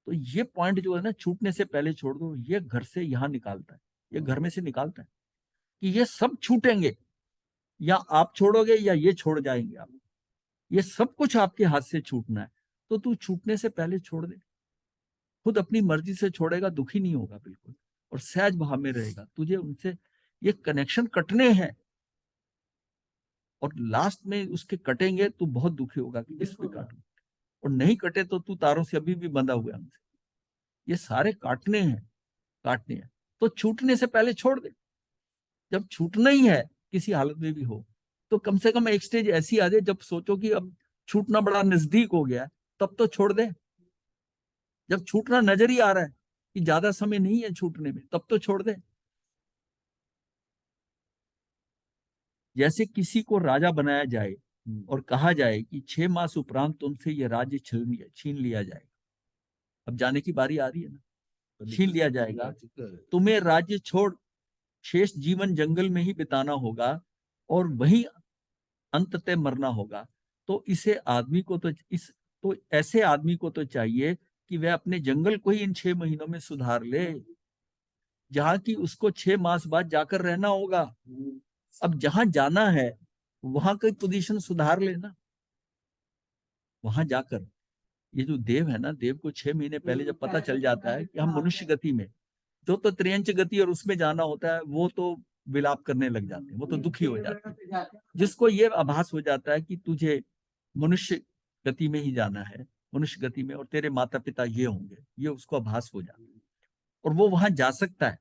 तो ये पॉइंट जो है ना, छूटने से पहले छोड़ दो, ये घर से यहां निकालता है, ये घर में से निकालता है कि ये सब छूटेंगे, या आप छोड़ोगे या ये छोड़ जाएंगे। आप ये सब कुछ आपके हाथ से छूटना है, तो तू छूटने से पहले छोड़ दे। खुद अपनी मर्जी से छोड़ेगा, दुखी नहीं होगा बिल्कुल, और सहज भाव में रहेगा। तुझे उनसे ये कनेक्शन कटने हैं, और लास्ट में उसके कटेंगे तो बहुत दुखी होगा कि इस पे काटू, और नहीं कटे तो तू तारों से अभी भी बंधा हुआ है हमसे। ये सारे काटने हैं, तो छूटने से पहले छोड़ दे। जब छूटना ही है किसी हालत में भी हो, तो कम से कम एक स्टेज ऐसी आ जाए जब सोचो कि अब छूटना बड़ा नजदीक हो गया, तब तो छोड़ दे। जब छूटना नजर ही आ रहा है कि ज्यादा समय नहीं है छूटने में, तब तो छोड़ दे। जैसे किसी को राजा बनाया जाए और कहा जाए कि 6 मास उपरांत तुमसे यह राज्य छीन लिया जाएगा। अब जाने की बारी आ रही है ना, छीन लिया जाएगा, तुम्हें राज्य छोड़ शेष जीवन जंगल में ही बिताना होगा और वहीं अंततः मरना होगा। तो ऐसे आदमी को तो चाहिए कि वह अपने जंगल को ही इन 6 महीनों में सुधार ले, जहां की उसको 6 मास बाद जाकर रहना होगा। अब जहां जाना है वहां की पोजीशन सुधार लेना। वहां जाकर ये जो देव है ना, देव को 6 महीने पहले जब पता चल जाता है कि हम मनुष्य गति में, जो तो त्रियंच गति और उसमें जाना होता है, वो तो विलाप करने लग जाते हैं, वो तो दुखी हो जाते हैं। जिसको ये आभास हो जाता है कि तुझे मनुष्य गति में ही जाना है, मनुष्य गति में, और तेरे माता पिता ये होंगे, ये उसको आभास हो जाता है, और वो वहां जा सकता है,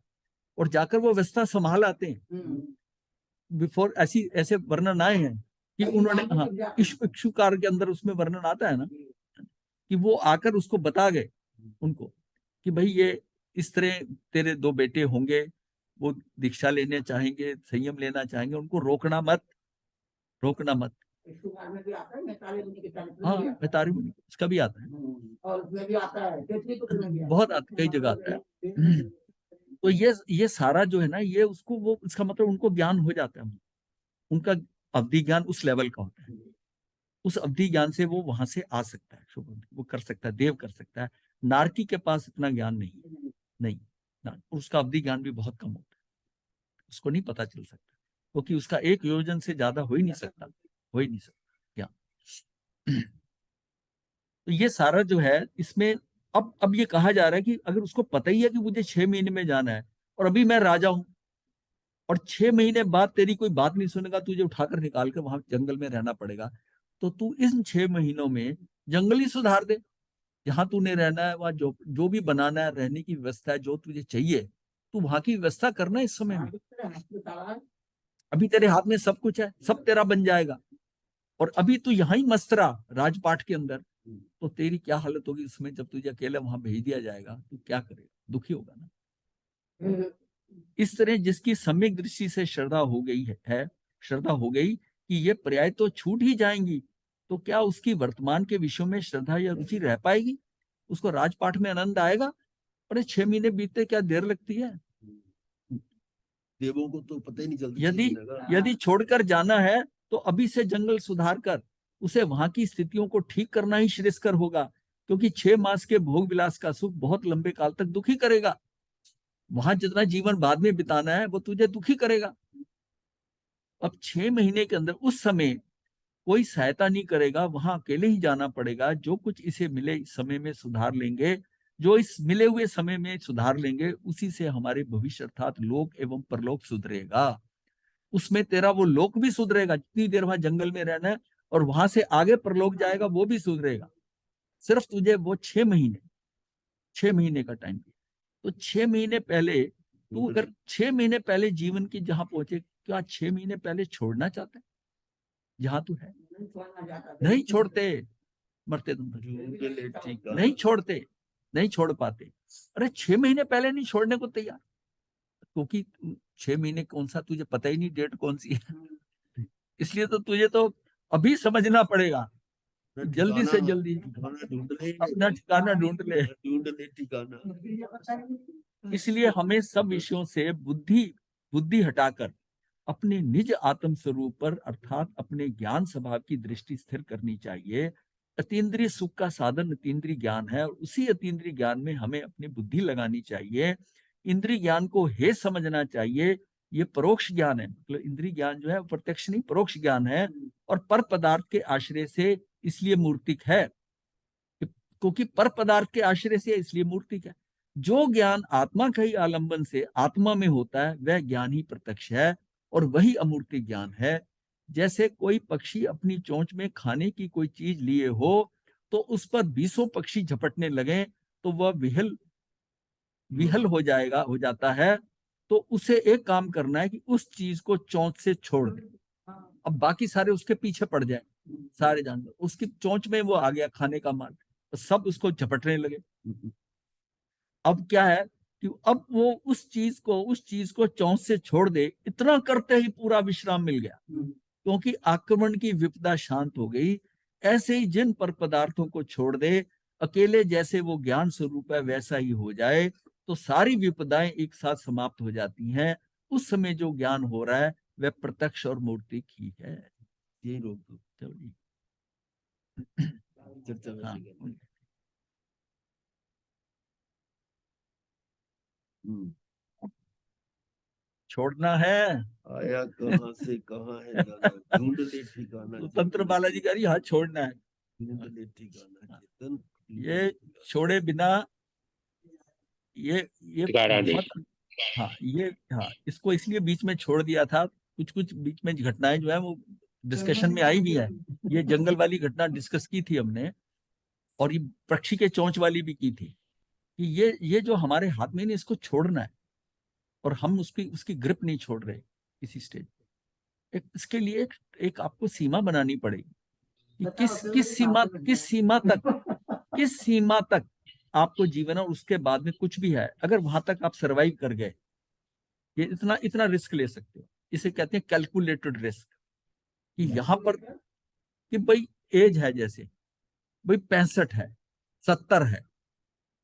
और जाकर वो व्यवस्था संभाल आते हैं। बिफोर ऐसे वर्णन आए हैं कि उन्होंने, हाँ, इक्षुकार के अंदर उसमें वर्णन आता है ना कि वो आकर उसको बता गए उनको कि भाई ये इस तरह तेरे 2 बेटे होंगे, वो दीक्षा लेने चाहेंगे, संयम लेना चाहेंगे, उनको रोकना मत। शुमार में भी आता है, मैतारी मुनि के चरित्र में हाँ, भी आता मैतारी मुनि इसका भी आता है, है। और उसमें भी आता है, केतली में भी आता बहुत आता, कई जगह आता है। तो ये सारा जो है ना, ये उसको वो इसका मतलब उनको ज्ञान हो जाता है, उनका अवधि ज्ञान उस लेवल का होता है, उस अवधि ज्ञान से वो वहां से आ सकता है, शुभ वो कर सकता है, देव कर सकता है। नारकी के पास इतना ज्ञान नहीं है, नहीं ना, उसका अवधि ज्ञान भी बहुत कम होता है, उसको नहीं पता चल सकता, क्योंकि उसका एक योजन से ज्यादा हो ही नहीं सकता, हो ही नहीं सकता ज्ञान। तो ये सारा जो है इसमें, अब ये कहा जा रहा है कि अगर उसको पता ही है कि मुझे 6 महीने में जाना है, और अभी मैं राजा हूं, और 6 महीने बाद तेरी कोई बात नहीं सुनेगा, तुझे उठाकर निकाल कर वहां जंगल में रहना पड़ेगा, तो तू इन 6 महीनों में जंगल ही सुधार दे, जहां तूने रहना है, वहां जो जो भी बनाना है, रहने की व्यवस्था है, जो तुझे चाहिए, तू वहां की व्यवस्था करना इस समय में। अभी तेरे हाथ में सब कुछ है, सब तेरा बन जाएगा, और अभी तू यहाँ ही मस्त रहा राजपाट के अंदर, तो तेरी क्या हालत होगी इसमें, जब तुझे अकेले वहां भेज दिया जाएगा, तू क्या करेगा, दुखी होगा ना। इस तरह जिसकी सम्यक दृष्टि से श्रद्धा हो गई है, श्रद्धा हो गई कि ये पर्याय तो छूट ही जाएंगी, तो क्या उसकी वर्तमान के विषयों में श्रद्धा या रुचि रह पाएगी, उसको राजपाट में आनंद आएगा। अरे 6 महीने बीतते क्या देर लगती है। देवों को तो पता ही नहीं चलता। यदि छोड़कर जाना है तो अभी से जंगल सुधार कर उसे वहां की स्थितियों को ठीक करना ही श्रेयस्कर होगा, क्योंकि 6 मास के भोग विलास का सुख बहुत लंबे काल तक दुखी करेगा। वहां जितना जीवन बाद में बिताना है वो तुझे दुखी करेगा। अब 6 महीने के अंदर उस समय कोई सहायता नहीं करेगा, वहां अकेले ही जाना पड़ेगा। जो कुछ इसे मिले इस समय में सुधार लेंगे, जो इस मिले हुए समय में सुधार लेंगे, उसी से हमारे भविष्य अर्थात लोक एवं परलोक सुधरेगा। उसमें तेरा वो लोक भी सुधरेगा, जितनी देर वहां जंगल में रहना है, और वहां से आगे परलोक जाएगा वो भी सुधरेगा। सिर्फ तुझे वो 6 महीने का टाइम, तो 6 महीने पहले तू अगर 6 महीने पहले जीवन की जहां पहुंचे, क्या 6 महीने पहले छोड़ना चाहता है जहां तू है। नहीं छोड़ते, मरते तुम नहीं छोड़ते, नहीं छोड़ पाते। अरे 6 महीने पहले नहीं छोड़ने को तैयार, क्योंकि 6 महीने कौन सा तुझे पता ही नहीं डेट कौन सी है। इसलिए तो तुझे तो अभी समझना पड़ेगा, जल्दी से जल्दी अपना ठिकाना ढूंढ ले ठिकाना। इसलिए हमें सब विषयों से बुद्धि हटाकर अपने निज आत्म स्वरूप पर अर्थात अपने ज्ञान स्वभाव की दृष्टि स्थिर करनी चाहिए। अतीन्द्रिय सुख का साधन अतीन्द्रिय ज्ञान है, और उसी अतीन्द्रिय ज्ञान में हमें अपनी बुद्धि लगानी चाहिए। इंद्रिय ज्ञान को हे समझना चाहिए, ये परोक्ष ज्ञान है, मतलब इंद्रिय ज्ञान जो है प्रत्यक्ष नहीं परोक्ष ज्ञान है, और पर पदार्थ के आश्रय से इसलिए मूर्तिक है, क्योंकि पर पदार्थ के आश्रय से इसलिए मूर्तिक है। जो ज्ञान आत्मा का ही आलंबन से आत्मा में होता है वह ज्ञान ही प्रत्यक्ष है, और वही अमूर्ति ज्ञान है। जैसे कोई पक्षी अपनी चोंच में खाने की कोई चीज लिए हो, तो उस पर 20 पक्षी झपटने लगे तो वह विहल हो जाता है। तो उसे एक काम करना है कि उस चीज को चोंच से छोड़ दे, अब बाकी सारे उसके पीछे पड़ जाए, सारे जानवर उसकी चोंच में वो आ गया खाने का माल, तो सब उसको झपटने लगे। अब क्या है कि अब वो उस चीज को चोंच से छोड़ दे, इतना करते ही पूरा विश्राम मिल गया, क्योंकि आक्रमण की विपदा शांत हो गई। ऐसे ही जिन पर पदार्थों को छोड़ दे, अकेले जैसे वो ज्ञान स्वरूप है वैसा ही हो जाए, तो सारी विपदाएं एक साथ समाप्त हो जाती हैं। उस समय जो ज्ञान हो रहा है वह प्रत्यक्ष और मूर्तिक ही है। यही रोक दो, चलो जी चर्चा। हाँ, छोड़ना है, आया कहाँ से कहाँ है जाना, ढूंढ ले ठिकाना, तो तंत्र बालाजी कह रही हाँ छोड़ना है, ढूंढ ले ठिकाना चेतन। ये छोड़े बिना ये बहुत, हाँ ये, हाँ इसको इसलिए बीच में छोड़ दिया था। कुछ कुछ बीच में घटनाएं जो है वो डिस्कशन में आई भी है। ये जंगल वाली घटना डिस्कस की थी हमने, और ये पक्षी के चोंच वाली भी की थी, कि ये जो हमारे हाथ में नहीं, इसको छोड़ना है, और हम उसकी ग्रिप नहीं छोड़ रहे किसी स्टेज पे। इसके लिए एक आपको सीमा बनानी पड़ेगी कि किस सीमा तक आपको जीवन, और उसके बाद में कुछ भी है अगर वहां तक आप सरवाइव कर गए, ये इतना इतना रिस्क ले सकते हो। इसे कहते हैं कैलकुलेटेड रिस्क, कि यहाँ पर कि भाई एज है, जैसे भाई 65 है, 70 है,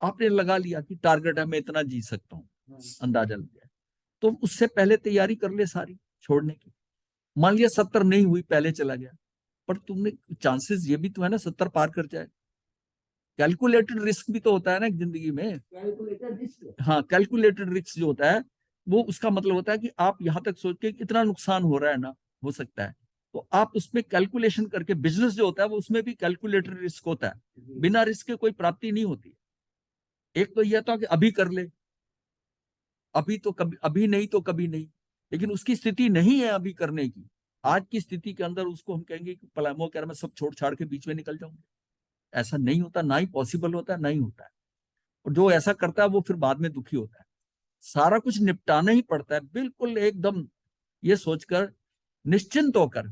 आपने लगा लिया कि टारगेट है मैं इतना जी सकता हूँ, अंदाजा लग गया, तो उससे पहले तैयारी कर ले सारी छोड़ने की। मान लिया 70 नहीं हुई, पहले चला गया, पर तुमने चांसेस ये भी तो है ना 70 पार कर जाए। कैलकुलेटेड रिस्क भी तो होता है ना जिंदगी में। Calculator risk. हाँ, कैलकुलेटेड रिस्क जो होता है वो उसका मतलब होता है कि आप यहां तक सोच के इतना नुकसान हो रहा है ना, हो सकता है, तो आप उसमें कैलकुलेशन करके, बिजनेस जो होता है वो उसमें भी कैलकुलेटेड रिस्क होता है, बिना रिस्क के कोई प्राप्ति नहीं होती। एक तो यह था कि अभी कर ले, अभी तो कभी, अभी नहीं तो कभी नहीं, लेकिन उसकी स्थिति नहीं है अभी करने की। आज की स्थिति के अंदर उसको हम कहेंगे कि पलामो कह रहा मैं सब छोड़ छाड़ के बीच में निकल जाऊंगा, ऐसा नहीं होता, ना ही पॉसिबल होता है, ना ही होता है। और जो ऐसा करता है वो फिर बाद में दुखी होता है। सारा कुछ निपटाना ही पड़ता है, बिल्कुल एकदम ये सोचकर, निश्चिंत होकर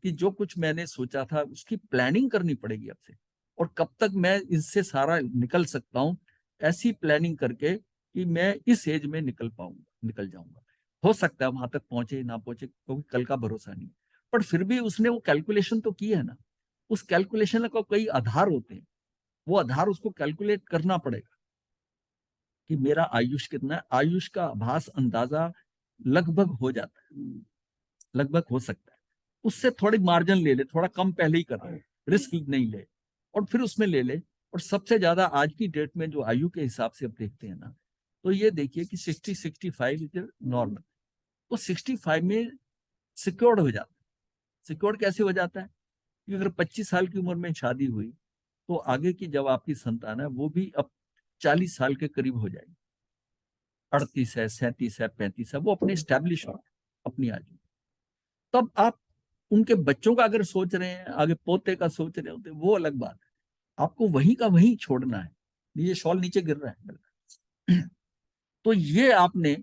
कि जो कुछ मैंने सोचा था उसकी प्लानिंग करनी पड़ेगी अब से, और कब तक मैं इससे सारा निकल सकता हूं, ऐसी प्लानिंग करके कि मैं इस एज में निकल पाऊंगा, निकल जाऊंगा। हो सकता है वहां तक पहुंचे ना पहुंचे, क्योंकि कल का भरोसा नहीं, पर फिर भी उसने वो कैलकुलेशन तो की है ना। उस कैलकुलेशन का कई आधार होते हैं, वो आधार उसको कैलकुलेट करना पड़ेगा कि मेरा आयुष कितना है। आयुष का आभास, अंदाजा लगभग हो जाता है, लगभग हो सकता है। उससे थोड़ी मार्जिन ले ले, थोड़ा कम पहले ही कर ले, रिस्क नहीं ले, और फिर उसमें ले ले। और सबसे ज्यादा आज की डेट में जो आयु के हिसाब से अब देखते हैं ना, तो ये देखिए कि 60-65 इज नॉर्मल। तो 65 में सिक्योर्ड हो जाता है। सिक्योर्ड कैसे हो जाता है कि अगर 25 साल की उम्र में शादी हुई, तो आगे की जब आपकी संतान है वो भी अब 40 साल के करीब हो जाएगी, 38 है, 37 है, 35 है, वो अपने स्टैब्लिश हो अपनी आयु। तब आप उनके बच्चों का अगर सोच रहे हैं, आगे पोते का सोच रहे होते, वो अलग बात है। आपको वहीं का वहीं छोड़ना है। ये शॉल नीचे गिर रहा है मेरा। तो ये आपने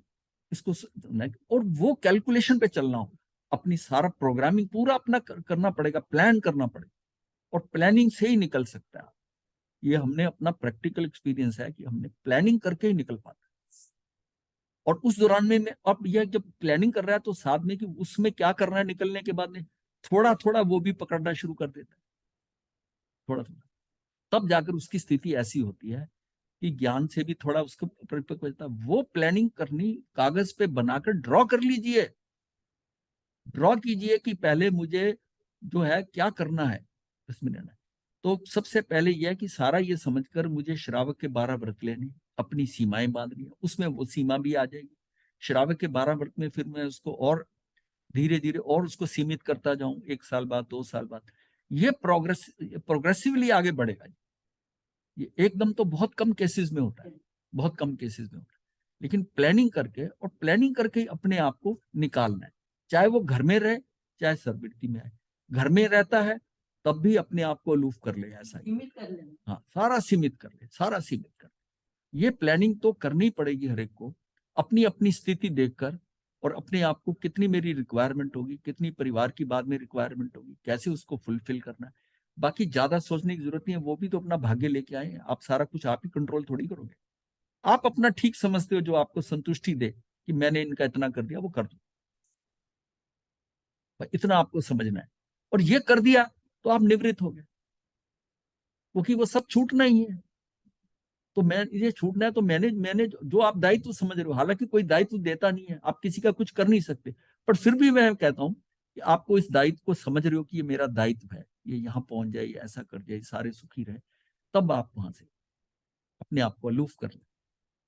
इसको और वो कैलकुलेशन पे चलना होगा, अपनी सारा प्रोग्रामिंग पूरा अपना करना पड़ेगा, प्लान करना पड़ेगा, और प्लानिंग से ही निकल सकता है। ये हमने अपना प्रैक्टिकल एक्सपीरियंस है कि हमने प्लानिंग करके ही निकल पाता है। और उस दौरान में मैं अब यह जब प्लानिंग कर रहा है तो साथ में कि उसमें क्या करना है निकलने के बाद में, थोड़ा थोड़ा वो भी पकड़ना शुरू कर देता है, थोड़ा थोड़ा। तब जाकर उसकी स्थिति ऐसी होती है कि ज्ञान से भी थोड़ा उसको परिपक्व होता है। वो प्लानिंग करनी कागज पे बनाकर ड्रॉ कर लीजिए, ड्रॉ कीजिए कि पहले मुझे जो है क्या करना है इसमें लेना। तो सबसे पहले यह है कि सारा ये समझकर मुझे श्रावक के 12 व्रत लेने, अपनी सीमाएं बांधनी है, उसमें वो सीमा भी आ जाएगी। श्रावक के 12 व्रत में फिर मैं उसको और धीरे धीरे और उसको सीमित करता जाऊं, 1 साल बाद, 2 साल बाद, ये प्रोग्रेसिवली आगे बढ़ेगा। ये एकदम तो बहुत कम केसेस में होता है, बहुत कम केसेस में होता है, लेकिन प्लानिंग करके, और प्लानिंग करके ही अपने आप को निकालना है। चाहे वो घर में रहे, चाहे सर्वृत्ति में आए। घर में रहता है तब भी अपने आप को अलूफ कर ले, ऐसा ही। सीमित कर लेना। हाँ, सारा सीमित कर ले, सारा सीमित कर ले। ये प्लानिंग तो करनी पड़ेगी हर एक को, अपनी अपनी स्थिति देखकर, और अपने आप को कितनी मेरी रिक्वायरमेंट होगी, कितनी परिवार की बाद में रिक्वायरमेंट होगी, कैसे उसको फुलफिल करना है। बाकी ज्यादा सोचने की जरूरत नहीं है, वो भी तो अपना भाग्य लेके आए हैं। आप सारा कुछ आप ही कंट्रोल थोड़ी करोगे। आप अपना ठीक समझते हो, जो आपको संतुष्टि दे कि मैंने इनका इतना कर दिया, वो कर दो, इतना आपको समझना है। और ये कर दिया तो आप निवृत्त हो गए, क्योंकि वो सब छूटना ही है। तो मैं ये छूटना है, तो मैंने मैंने जो आप दायित्व समझ रहे हो, हालांकि कोई दायित्व देता नहीं है, आप किसी का कुछ कर नहीं सकते, पर फिर भी मैं कहता हूं कि आपको इस दायित्व को समझ रहे हो कि ये मेरा दायित्व है, ये यहाँ पहुंच जाए, ऐसा कर जाए, सारे सुखी रहे, तब आप वहां से अपने आप को अलूफ कर ले।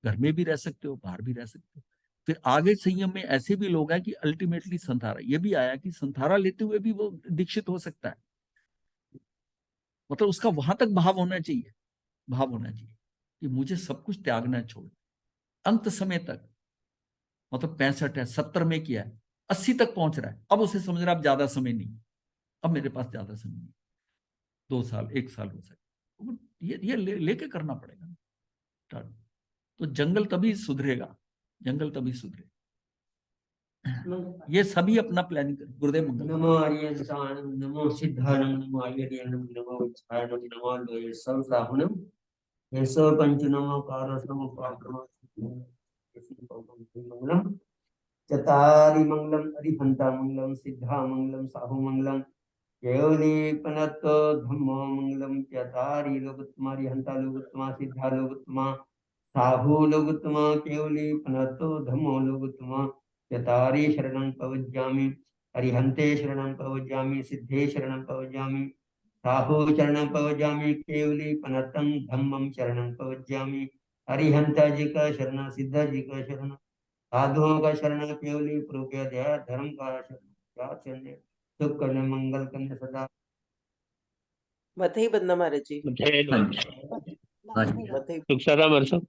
घर में भी रह सकते हो, बाहर भी रह सकते हो। फिर आगे संयम में ऐसे भी लोग हैं कि अल्टीमेटली संथारा, ये भी आया कि संथारा लेते हुए भी वो दीक्षित हो सकता है। मतलब उसका वहां तक भाव होना चाहिए, भाव होना चाहिए कि मुझे सब कुछ त्यागना है, छोड़ अंत समय तक। मतलब 65 है, 70 में किया है, 80 तक पहुंच रहा है, अब उसे समझ रहा है अब ज्यादा समय नहीं, अब मेरे पास ज्यादा समय नहीं, 2 साल, 1 साल हो सकता। ये लेके करना पड़ेगा ना। तो जंगल तभी सुधरेगा, जंगल तभी सुधरेगा। ये सभी अपना प्लानिंग करें। गुरुदेव मंगल। नमो आर्यशानम, नमो सिद्धानम, नमो आर्यनम, नमो विचारणम, नमो लोये संसाहुनम, येसो पंच नमो कारसमो पाक्रम मंगलम, चतारि मंगलम, अरिहंता मंगलम, सिद्धा मंगलम, साहु मंगलम, केवली पनत्तो धम्मो मंगलम चतारी लोकोत्तमा हंता लोकोत्तमा सिद्धा लोकोत्तमा साहू लोकोत्तमा केवली पनत्तो धम्मो लोकोत्तमा चतारी शरणं प्रवज्जामि अरिहन्ते शरणं प्रवज्जामि सिद्धे शरणं प्रवज्जामि साहू शरणं प्रवज्जामि केवली पनत्तं धम्मं शरणं प्रवज्जामि अरिहंता जी का शरण सिद्धा जी का शरण साधुओं का शरण केवली प्रोक्य दया धर्म का शरण सुख करने मंगल करने सदा मथई बंदा महाराज जी हाँ जी। मथई सुख सदा मरसो